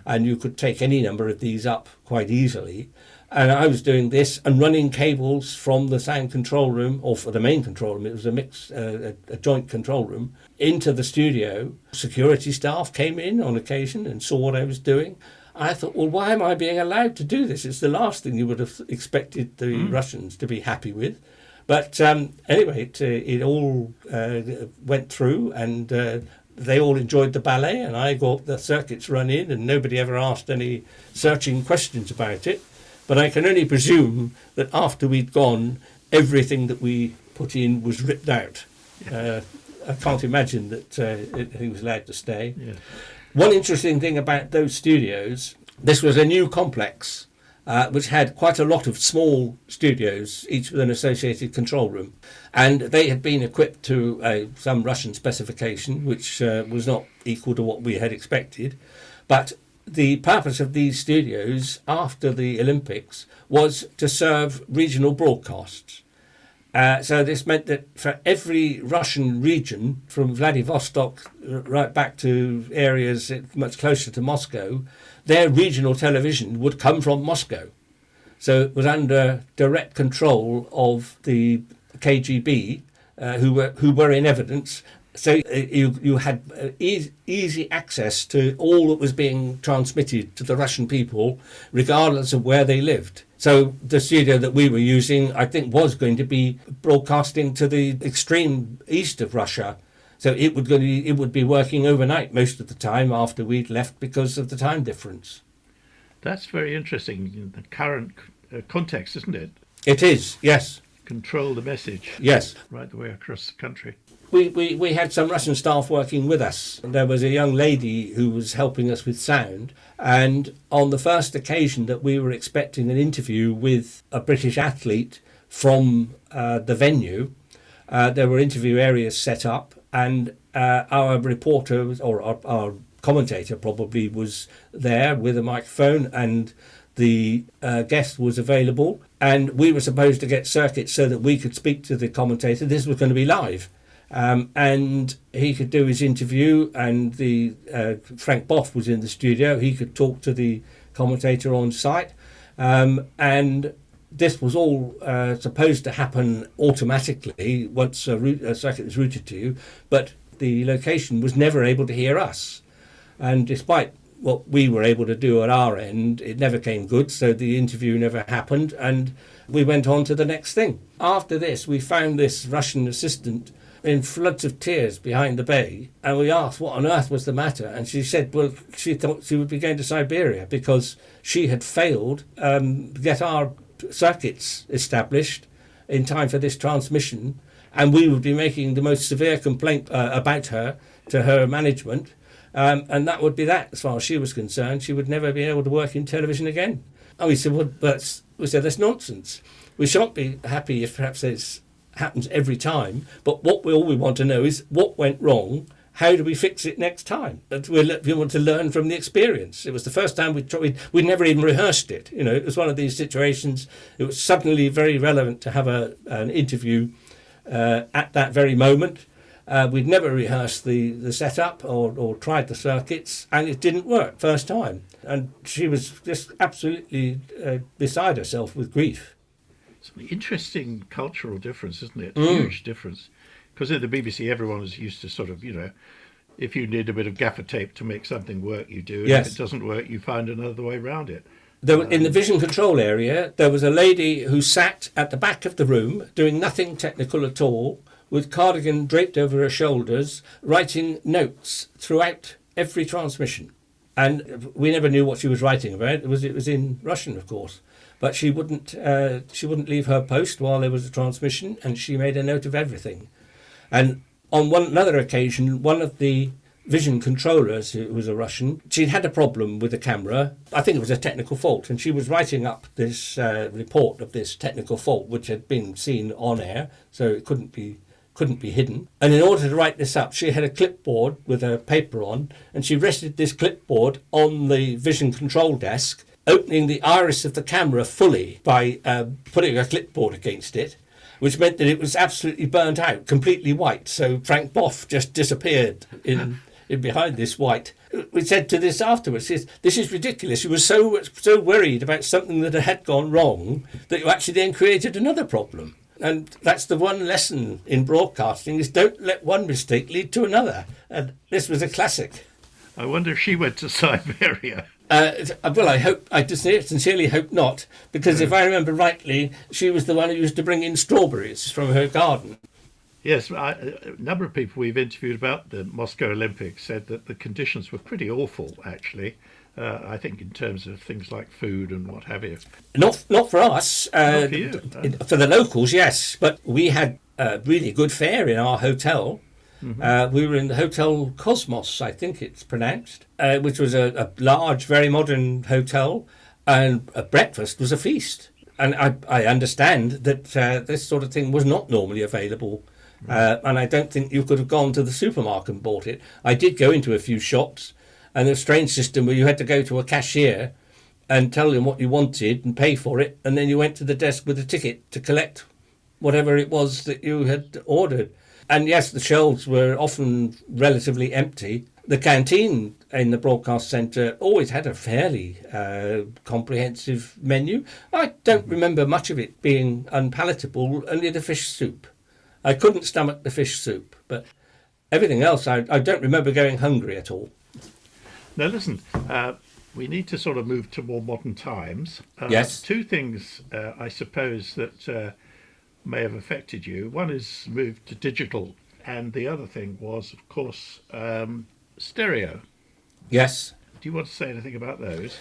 And you could take any number of these up quite easily. And I was doing this and running cables from the sound control room, or for the main control room, it was a joint control room, into the studio. Security staff came in on occasion and saw what I was doing. I thought, well, why am I being allowed to do this? It's the last thing you would have expected the Russians to be happy with. But anyway, it all went through, and they all enjoyed the ballet, and I got the circuits run in, and nobody ever asked any searching questions about it. But I can only presume that after we'd gone, everything that we put in was ripped out. I can't imagine that he was allowed to stay. Yeah. One interesting thing about those studios, this was a new complex which had quite a lot of small studios, each with an associated control room. And they had been equipped to some Russian specification, which was not equal to what we had expected. But the purpose of these studios after the Olympics was to serve regional broadcasts. So this meant that for every Russian region, from Vladivostok right back to areas much closer to Moscow, their regional television would come from Moscow. So it was under direct control of the KGB, who were in evidence. So you had easy access to all that was being transmitted to the Russian people, regardless of where they lived. So the studio that we were using, I think, was going to be broadcasting to the extreme east of Russia. So it would be working overnight most of the time after we'd left because of the time difference. That's very interesting in the current context, isn't it? It is, yes. Control the message. Yes. Right the way across the country. We had some Russian staff working with us. There was a young lady who was helping us with sound, and on the first occasion that we were expecting an interview with a British athlete from the venue, there were interview areas set up, and our reporter, or our commentator probably, was there with a microphone, and the guest was available, and we were supposed to get circuits so that we could speak to the commentator. This was going to be live. And he could do his interview, and the Frank Boff was in the studio. He could talk to the commentator on site, and this was all supposed to happen automatically once a circuit was routed to you, but the location was never able to hear us. And despite what we were able to do at our end, it never came good, so the interview never happened, and we went on to the next thing. After this, we found this Russian assistant in floods of tears behind the bay, and we asked what on earth was the matter, and she said, well, she thought she would be going to Siberia because she had failed to get our circuits established in time for this transmission, and we would be making the most severe complaint about her to her management, and that would be that. As far as she was concerned, she would never be able to work in television again. And we said, well, that's nonsense. We shan't be happy if perhaps this happens every time, but all we want to know is what went wrong, how do we fix it next time? We want to learn from the experience. It was the first time we'd never even rehearsed it. It was one of these situations. It was suddenly very relevant to have an interview at that very moment. We'd never rehearsed the setup or tried the circuits, and it didn't work first time. And she was just absolutely beside herself with grief. It's an interesting cultural difference, isn't it? Huge difference. Because at the BBC, everyone was used to sort of, if you need a bit of gaffer tape to make something work, you do. And yes. If it doesn't work, you find another way around it. In the vision control area, there was a lady who sat at the back of the room doing nothing technical at all, with cardigan draped over her shoulders, writing notes throughout every transmission. And we never knew what she was writing about. It was in Russian, of course. But she wouldn't leave her post while there was a transmission, and she made a note of everything. And on another occasion, one of the vision controllers, who was a Russian, she'd had a problem with the camera. I think it was a technical fault, and she was writing up this report of this technical fault, which had been seen on air, so it couldn't be hidden. And in order to write this up, she had a clipboard with a paper on, and she rested this clipboard on the vision control desk, opening the iris of the camera fully by putting a clipboard against it, which meant that it was absolutely burnt out, completely white. So Frank Boff just disappeared in behind this white. We said to this afterwards, this is ridiculous. You were so worried about something that had gone wrong that you actually then created another problem. And that's the one lesson in broadcasting, is don't let one mistake lead to another. And this was a classic. I wonder if she went to Siberia. Well, I sincerely hope not, because if I remember rightly, she was the one who used to bring in strawberries from her garden. Yes, a number of people we've interviewed about the Moscow Olympics said that the conditions were pretty awful, actually. I think in terms of things like food and what have you. Not for us. Not for you. For the locals, yes. But we had really good fare in our hotel. Mm-hmm. We were in the Hotel Cosmos, I think it's pronounced, which was a large, very modern hotel, and breakfast was a feast. And I understand that this sort of thing was not normally available. And I don't think you could have gone to the supermarket and bought it. I did go into a few shops, and a strange system where you had to go to a cashier and tell them what you wanted and pay for it, and then you went to the desk with a ticket to collect whatever it was that you had ordered. And yes, the shelves were often relatively empty. The canteen in the broadcast centre always had a fairly comprehensive menu. I don't remember much of it being unpalatable, only the fish soup. I couldn't stomach the fish soup, but everything else, I don't remember going hungry at all. Now listen, we need to sort of move to more modern times. Yes. Two things, I suppose, that may have affected you. One is moved to digital, and the other thing was, of course, stereo. Yes. Do you want to say anything about those?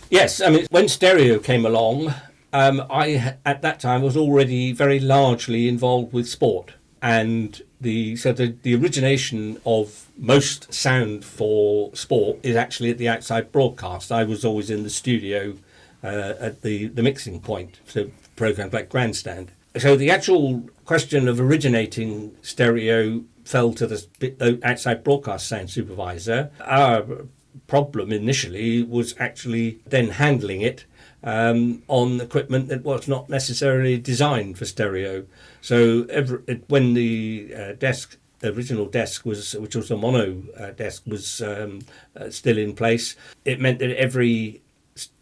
Yes, I mean, when stereo came along, I, at that time, was already very largely involved with sport. And the origination of most sound for sport is actually at the outside broadcast. I was always in the studio at the mixing point, so programs like Grandstand. So the actual question of originating stereo fell to the outside broadcast sound supervisor. Our problem initially was actually then handling it on equipment that was not necessarily designed for stereo. So when the original desk which was a mono desk, was still in place, it meant that every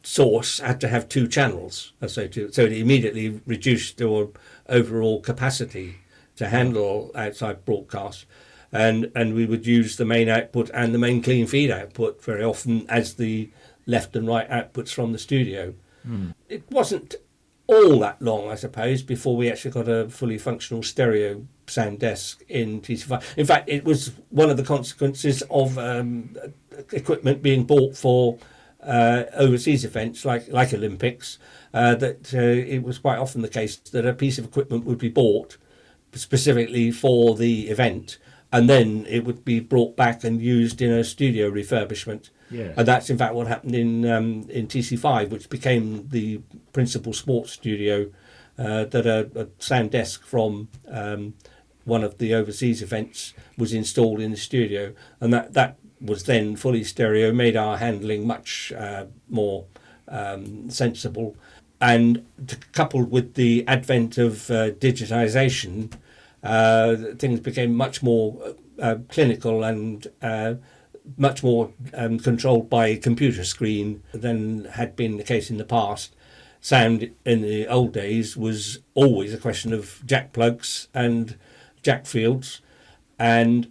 source had to have two channels, so it immediately reduced our overall capacity to handle outside broadcast. And we would use the main output and the main clean feed output very often as the left and right outputs from the studio. It wasn't all that long, I suppose, before we actually got a fully functional stereo sound desk in TC5. In fact, it was one of the consequences of equipment being bought for overseas events like Olympics, that it was quite often the case that a piece of equipment would be bought specifically for the event, and then it would be brought back and used in a studio refurbishment. Yes. And that's in fact what happened in TC5, which became the principal sports studio, that a sound desk from one of the overseas events was installed in the studio, and that was then fully stereo, made our handling much more sensible. And coupled with the advent of digitisation, things became much more clinical and much more controlled by a computer screen than had been the case in the past. Sound in the old days was always a question of jack plugs and jack fields, and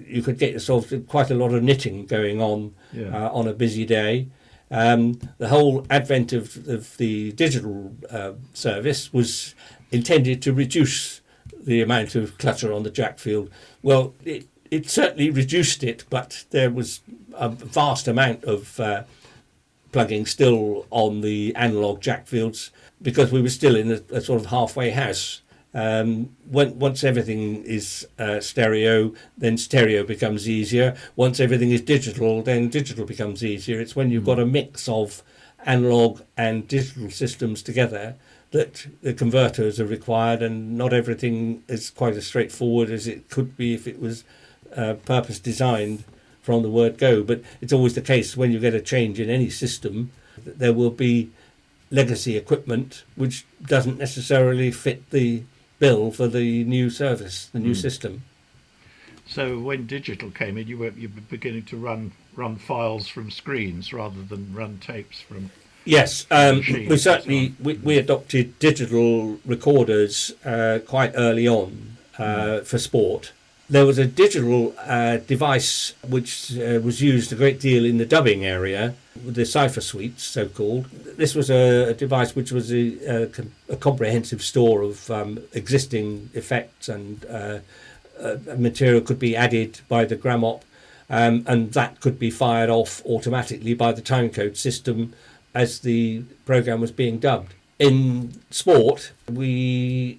you could get yourself quite a lot of knitting going on on a busy day. The whole advent of the digital service was intended to reduce the amount of clutter on the jack field. Well, it It certainly reduced it, but there was a vast amount of plugging still on the analog jack fields because we were still in a sort of halfway house. Once everything is stereo, then stereo becomes easier. Once everything is digital, then digital becomes easier. It's when you've got a mix of analog and digital systems together that the converters are required, and not everything is quite as straightforward as it could be if it was purpose designed from the word go. But it's always the case when you get a change in any system, that there will be legacy equipment which doesn't necessarily fit the bill for the new service, the new system. So when digital came in, you were beginning to run files from screens rather than run tapes from. Yes, machines we and so certainly we adopted digital recorders quite early on for sport. There was a digital device which was used a great deal in the dubbing area, the cipher suites, so-called. This was a device which was a comprehensive store of existing effects, and material could be added by the gram-op, and that could be fired off automatically by the timecode system as the program was being dubbed. In sport, we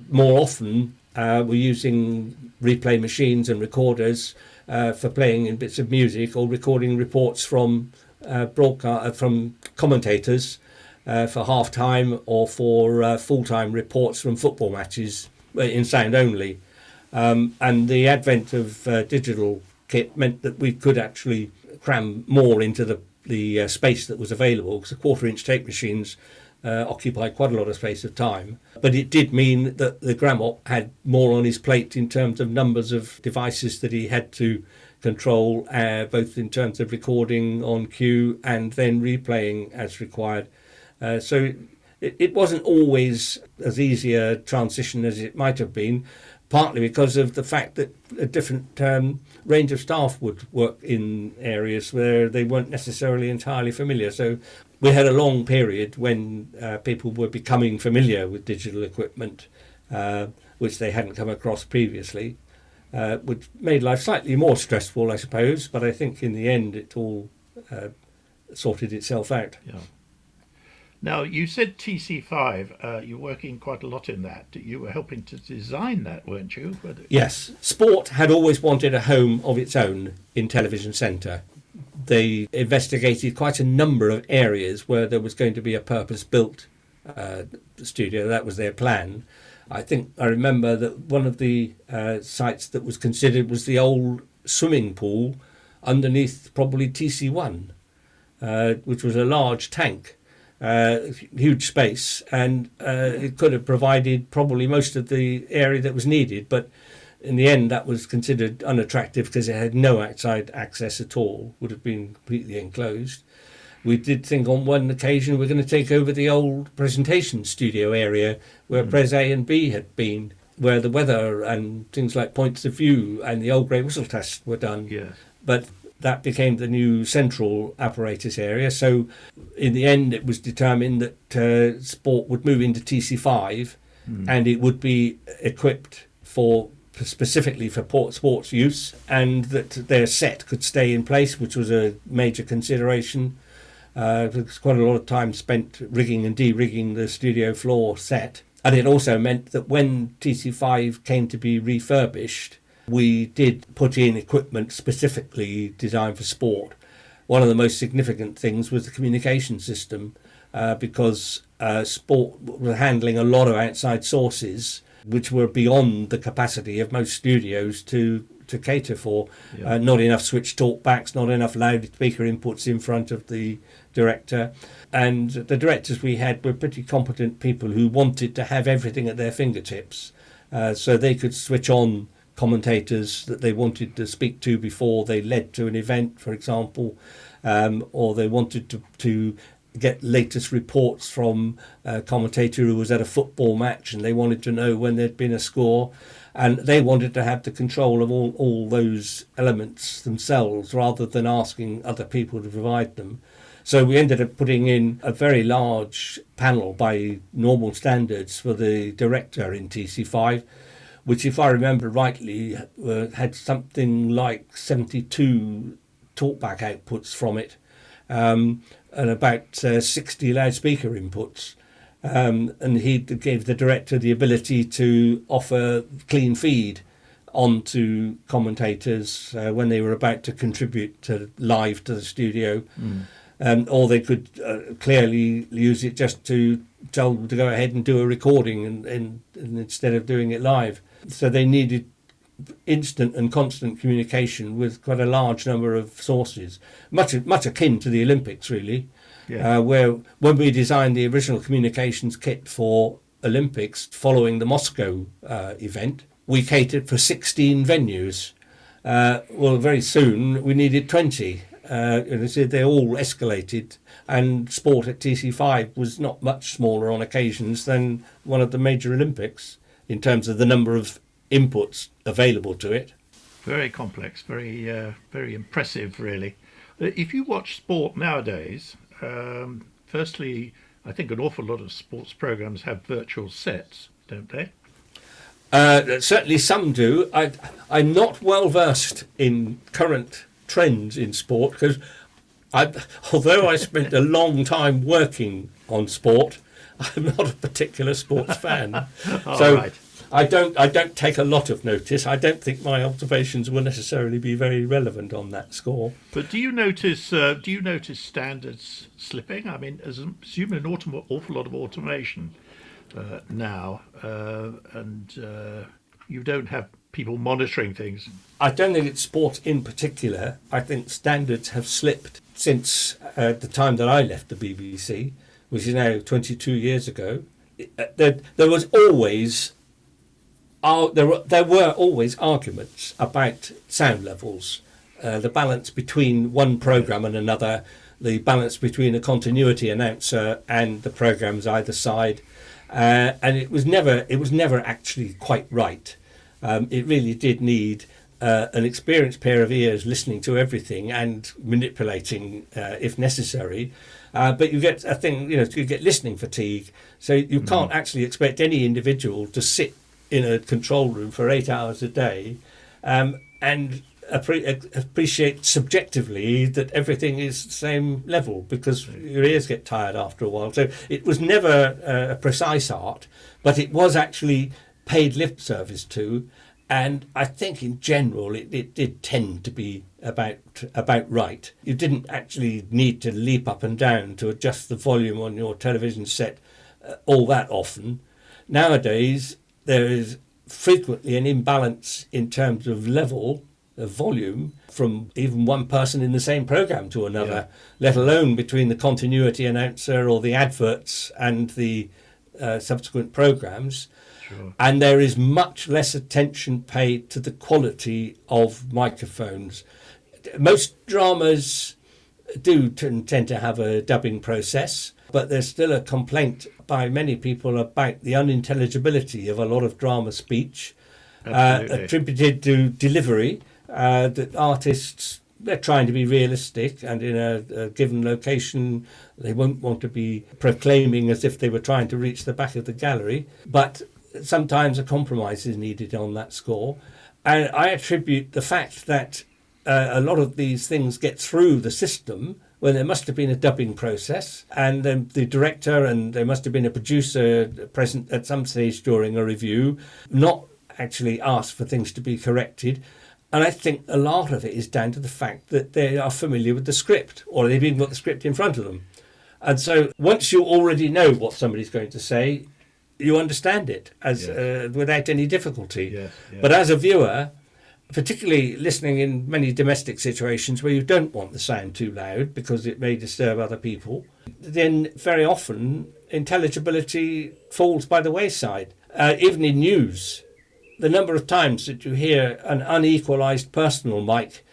more often were using replay machines and recorders for playing in bits of music or recording reports from from commentators for half-time or for full-time reports from football matches in sound only. And the advent of digital kit meant that we could actually cram more into the space that was available, because the quarter-inch tape machines occupied quite a lot of space of time. But it did mean that the gram-op had more on his plate in terms of numbers of devices that he had to control, both in terms of recording on cue and then replaying as required. So it wasn't always as easy a transition as it might have been, partly because of the fact that a different range of staff would work in areas where they weren't necessarily entirely familiar. So we had a long period when people were becoming familiar with digital equipment, which they hadn't come across previously, which made life slightly more stressful, I suppose. But I think in the end it all sorted itself out. Yeah. Now, you said TC5, you're working quite a lot in that. You were helping to design that, weren't you? Yes. Sport had always wanted a home of its own in Television Centre. They investigated quite a number of areas where there was going to be a purpose-built studio. That was their plan. I remember that one of the sites that was considered was the old swimming pool underneath probably TC1, which was a large tank. Huge space, and it could have provided probably most of the area that was needed, but in the end that was considered unattractive because it had no outside access at all, would have been completely enclosed. We did think on one occasion we're going to take over the old presentation studio area where Pres A and B had been, where the weather and things like points of view and the old grey whistle test were done. Yes. But that became the new central apparatus area. So in the end, it was determined that sport would move into TC5 and it would be equipped specifically for sports use, and that their set could stay in place, which was a major consideration. There was quite a lot of time spent rigging and de-rigging the studio floor set. And it also meant that when TC5 came to be refurbished, we did put in equipment specifically designed for sport. One of the most significant things was the communication system, because sport was handling a lot of outside sources which were beyond the capacity of most studios to cater for. Yeah. Not enough switch talkbacks, not enough loudspeaker inputs in front of the director. And the directors we had were pretty competent people who wanted to have everything at their fingertips, so they could switch on commentators that they wanted to speak to before they led to an event, for example, or they wanted to get latest reports from a commentator who was at a football match and they wanted to know when there'd been a score, and they wanted to have the control of all those elements themselves rather than asking other people to provide them. So we ended up putting in a very large panel by normal standards for the director in TC5, which, if I remember rightly, had something like 72 talkback outputs from it, and about 60 loudspeaker inputs. And he gave the director the ability to offer clean feed onto commentators when they were about to contribute live to the studio. Or they could clearly use it just to tell them to go ahead and do a recording and instead of doing it live. So they needed instant and constant communication with quite a large number of sources, much akin to the Olympics, really. Yeah. Where when we designed the original communications kit for Olympics following the Moscow event, we catered for 16 venues. Well, very soon we needed 20. They all escalated, and sport at TC5 was not much smaller on occasions than one of the major Olympics in terms of the number of inputs available to it. Very complex, very impressive, really. If you watch sport nowadays, firstly, I think an awful lot of sports programs have virtual sets, don't they? Certainly some do. I'm not well versed in current trends in sport because although I spent a long time working on sport, I'm not a particular sports fan. So right. I don't take a lot of notice. I don't think my observations will necessarily be very relevant on that score. But do you notice standards slipping? I mean, assuming an awful lot of automation now, and you don't have people monitoring things. I don't think it's sport in particular. I think standards have slipped since the time that I left the BBC, which is now 22 years ago. There were always arguments about sound levels, the balance between one programme and another, the balance between a continuity announcer and the programmes either side, and it was never actually quite right. It really did need an experienced pair of ears listening to everything and manipulating if necessary. But you get you get listening fatigue, so you can't actually expect any individual to sit in a control room for 8 hours a day and appreciate subjectively that everything is the same level, because your ears get tired after a while. So it was never a precise art, but it was actually paid lip service to, and I think in general it did tend to be about right. You didn't actually need to leap up and down to adjust the volume on your television set all that often. Nowadays there is frequently an imbalance in terms of level of volume from even one person in the same programme to another, let alone between the continuity announcer or the adverts and the subsequent programmes. Sure. And there is much less attention paid to the quality of microphones. Most dramas do tend to have a dubbing process, but there's still a complaint by many people about the unintelligibility of a lot of drama speech, attributed to delivery, that artists, they're trying to be realistic, and in a given location they won't want to be proclaiming as if they were trying to reach the back of the gallery, but sometimes a compromise is needed on that score. And I attribute the fact that a lot of these things get through the system when there must have been a dubbing process, and the director and there must have been a producer present at some stage during a review, not actually asked for things to be corrected. And I think a lot of it is down to the fact that they are familiar with the script, or they've even got the script in front of them. And so once you already know what somebody's going to say, you understand it as without any difficulty. Yes, yes. But as a viewer, particularly listening in many domestic situations where you don't want the sound too loud because it may disturb other people, then very often intelligibility falls by the wayside. Even in news, the number of times that you hear an unequalised personal mic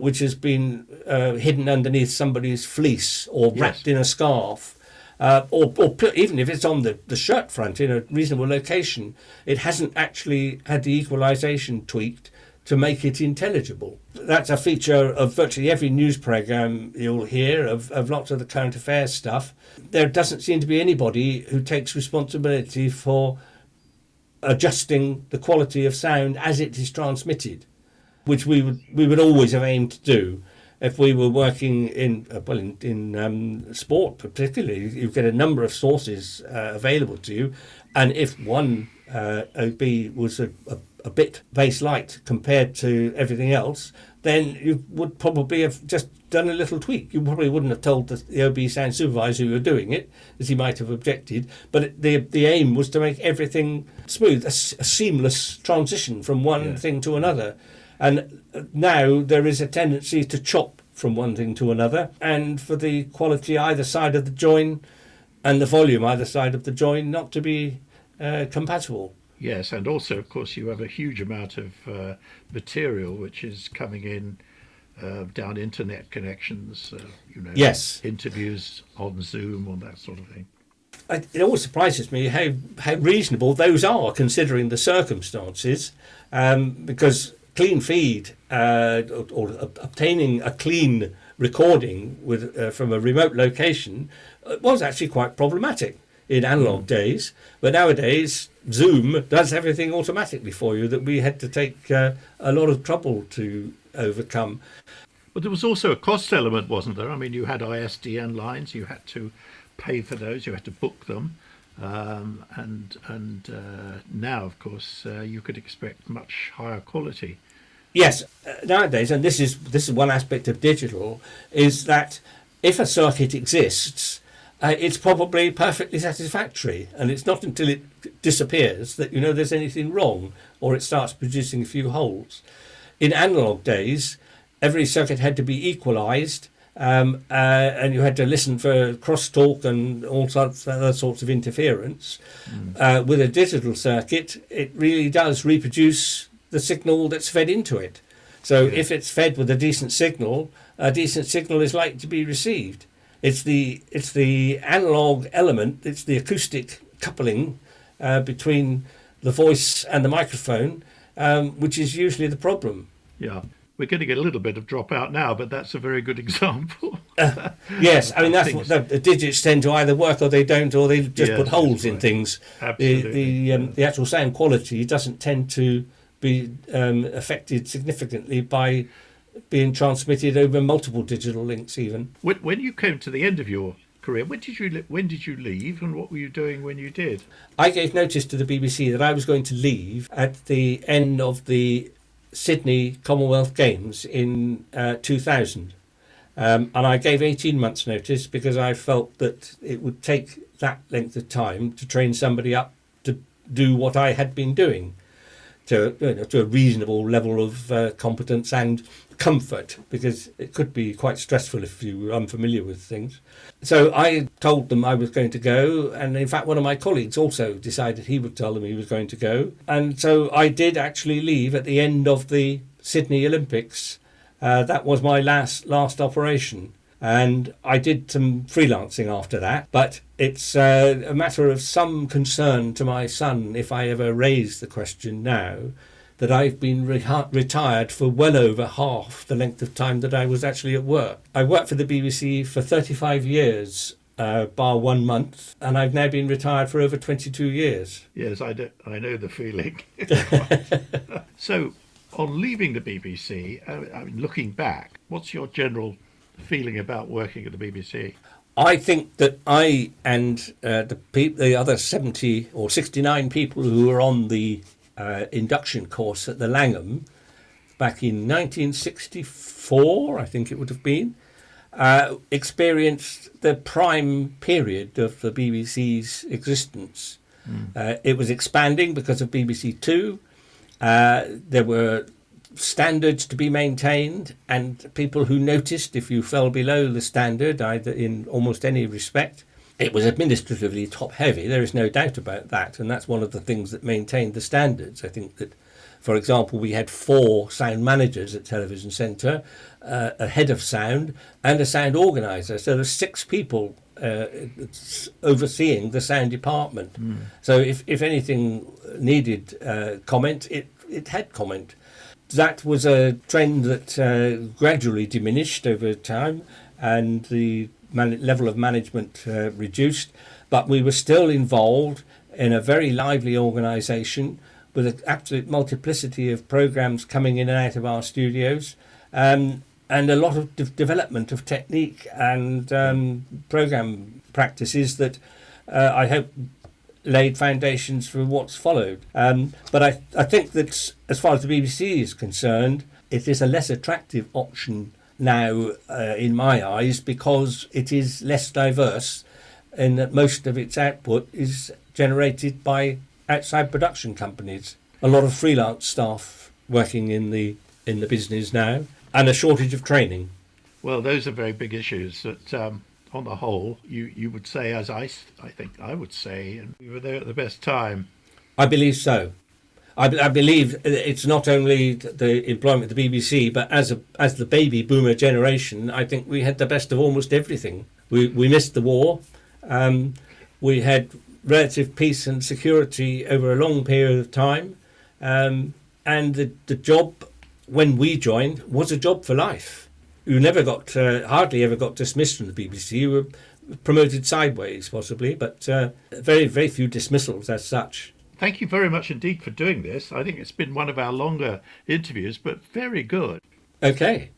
which has been hidden underneath somebody's fleece or wrapped in a scarf, or even if it's on the shirt front in a reasonable location, it hasn't actually had the equalisation tweaked to make it intelligible. That's a feature of virtually every news programme you'll hear, of lots of the current affairs stuff. There doesn't seem to be anybody who takes responsibility for adjusting the quality of sound as it is transmitted, which we would always have aimed to do. If we were working in sport particularly, you get a number of sources available to you, and if one OB was a bit bass light compared to everything else, then you would probably have just done a little tweak. You probably wouldn't have told the OB sound supervisor you were doing it, as he might have objected. But the aim was to make everything smooth, a seamless transition from one thing to another. And now there is a tendency to chop from one thing to another, and for the quality either side of the join and the volume either side of the join not to be compatible. Yes, and also, of course, you have a huge amount of material which is coming in down internet connections, Yes. interviews on Zoom, or that sort of thing. It always surprises me how reasonable those are, considering the circumstances, because clean feed or obtaining a clean recording from a remote location was actually quite problematic in analog days. But nowadays, Zoom does everything automatically for you that we had to take a lot of trouble to overcome. But there was also a cost element, wasn't there? I mean, you had ISDN lines, you had to pay for those, you had to book them. And now, of course, you could expect much higher quality. Yes, nowadays, and this is one aspect of digital, is that if a circuit exists, it's probably perfectly satisfactory, and it's not until it disappears that you know there's anything wrong or it starts producing a few holes. In analog days, every circuit had to be equalised, and you had to listen for crosstalk and all sorts other sorts of interference. With a digital circuit, it really does reproduce the signal that's fed into it. So if it's fed with a decent signal is likely to be received. It's the analog element, it's the acoustic coupling between the voice and the microphone, which is usually the problem. Yeah. We're going to get a little bit of dropout now, but that's a very good example. Yes, I mean, that's what the digits tend to either work or they don't, or they just put holes in things. Absolutely. The actual sound quality doesn't tend to be affected significantly by being transmitted over multiple digital links even. When you came to the end of your career, when did you leave, and what were you doing when you did? I gave notice to the BBC that I was going to leave at the end of the Sydney Commonwealth Games in 2000. And I gave 18 months notice because I felt that it would take that length of time to train somebody up to do what I had been doing to a reasonable level of competence and comfort, because it could be quite stressful if you were unfamiliar with things. So I told them I was going to go, and in fact one of my colleagues also decided he would tell them he was going to go, and so I did actually leave at the end of the Sydney Olympics. That was my last operation, and I did some freelancing after that, but it's a matter of some concern to my son if I ever raise the question now that I've been retired for well over half the length of time that I was actually at work. I worked for the BBC for 35 years, bar 1 month, and I've now been retired for over 22 years. Yes, I know the feeling. So, on leaving the BBC, I mean, looking back, what's your general feeling about working at the BBC? I think that I and the other 70 or 69 people who were on the induction course at the Langham back in 1964, I think it would have been, experienced the prime period of the BBC's existence. It was expanding because of BBC Two. There were standards to be maintained, and people who noticed if you fell below the standard, either in almost any respect. It was administratively top-heavy, there is no doubt about that, and that's one of the things that maintained the standards. I think that, for example, we had 4 sound managers at Television Centre, a head of sound and a sound organiser. So there's 6 people overseeing the sound department. So if anything needed comment, it had comment. That was a trend that gradually diminished over time, and the level of management reduced, but we were still involved in a very lively organisation with an absolute multiplicity of programmes coming in and out of our studios, and a lot of development of technique and programme practices that I hope laid foundations for what's followed. But I think that as far as the BBC is concerned, it is a less attractive option now in my eyes, because it is less diverse in that most of its output is generated by outside production companies. A lot of freelance staff working in the business now, and a shortage of training. Well, those are very big issues that, on the whole, you would say, as I think I would say, and we were there at the best time. I believe so. I believe it's not only the employment of the BBC, but as the baby boomer generation, I think we had the best of almost everything. We missed the war. We had relative peace and security over a long period of time. And the job, when we joined, was a job for life. You hardly ever got dismissed from the BBC. You were promoted sideways, possibly, but very, very few dismissals as such. Thank you very much indeed for doing this. I think it's been one of our longer interviews, but very good. Okay.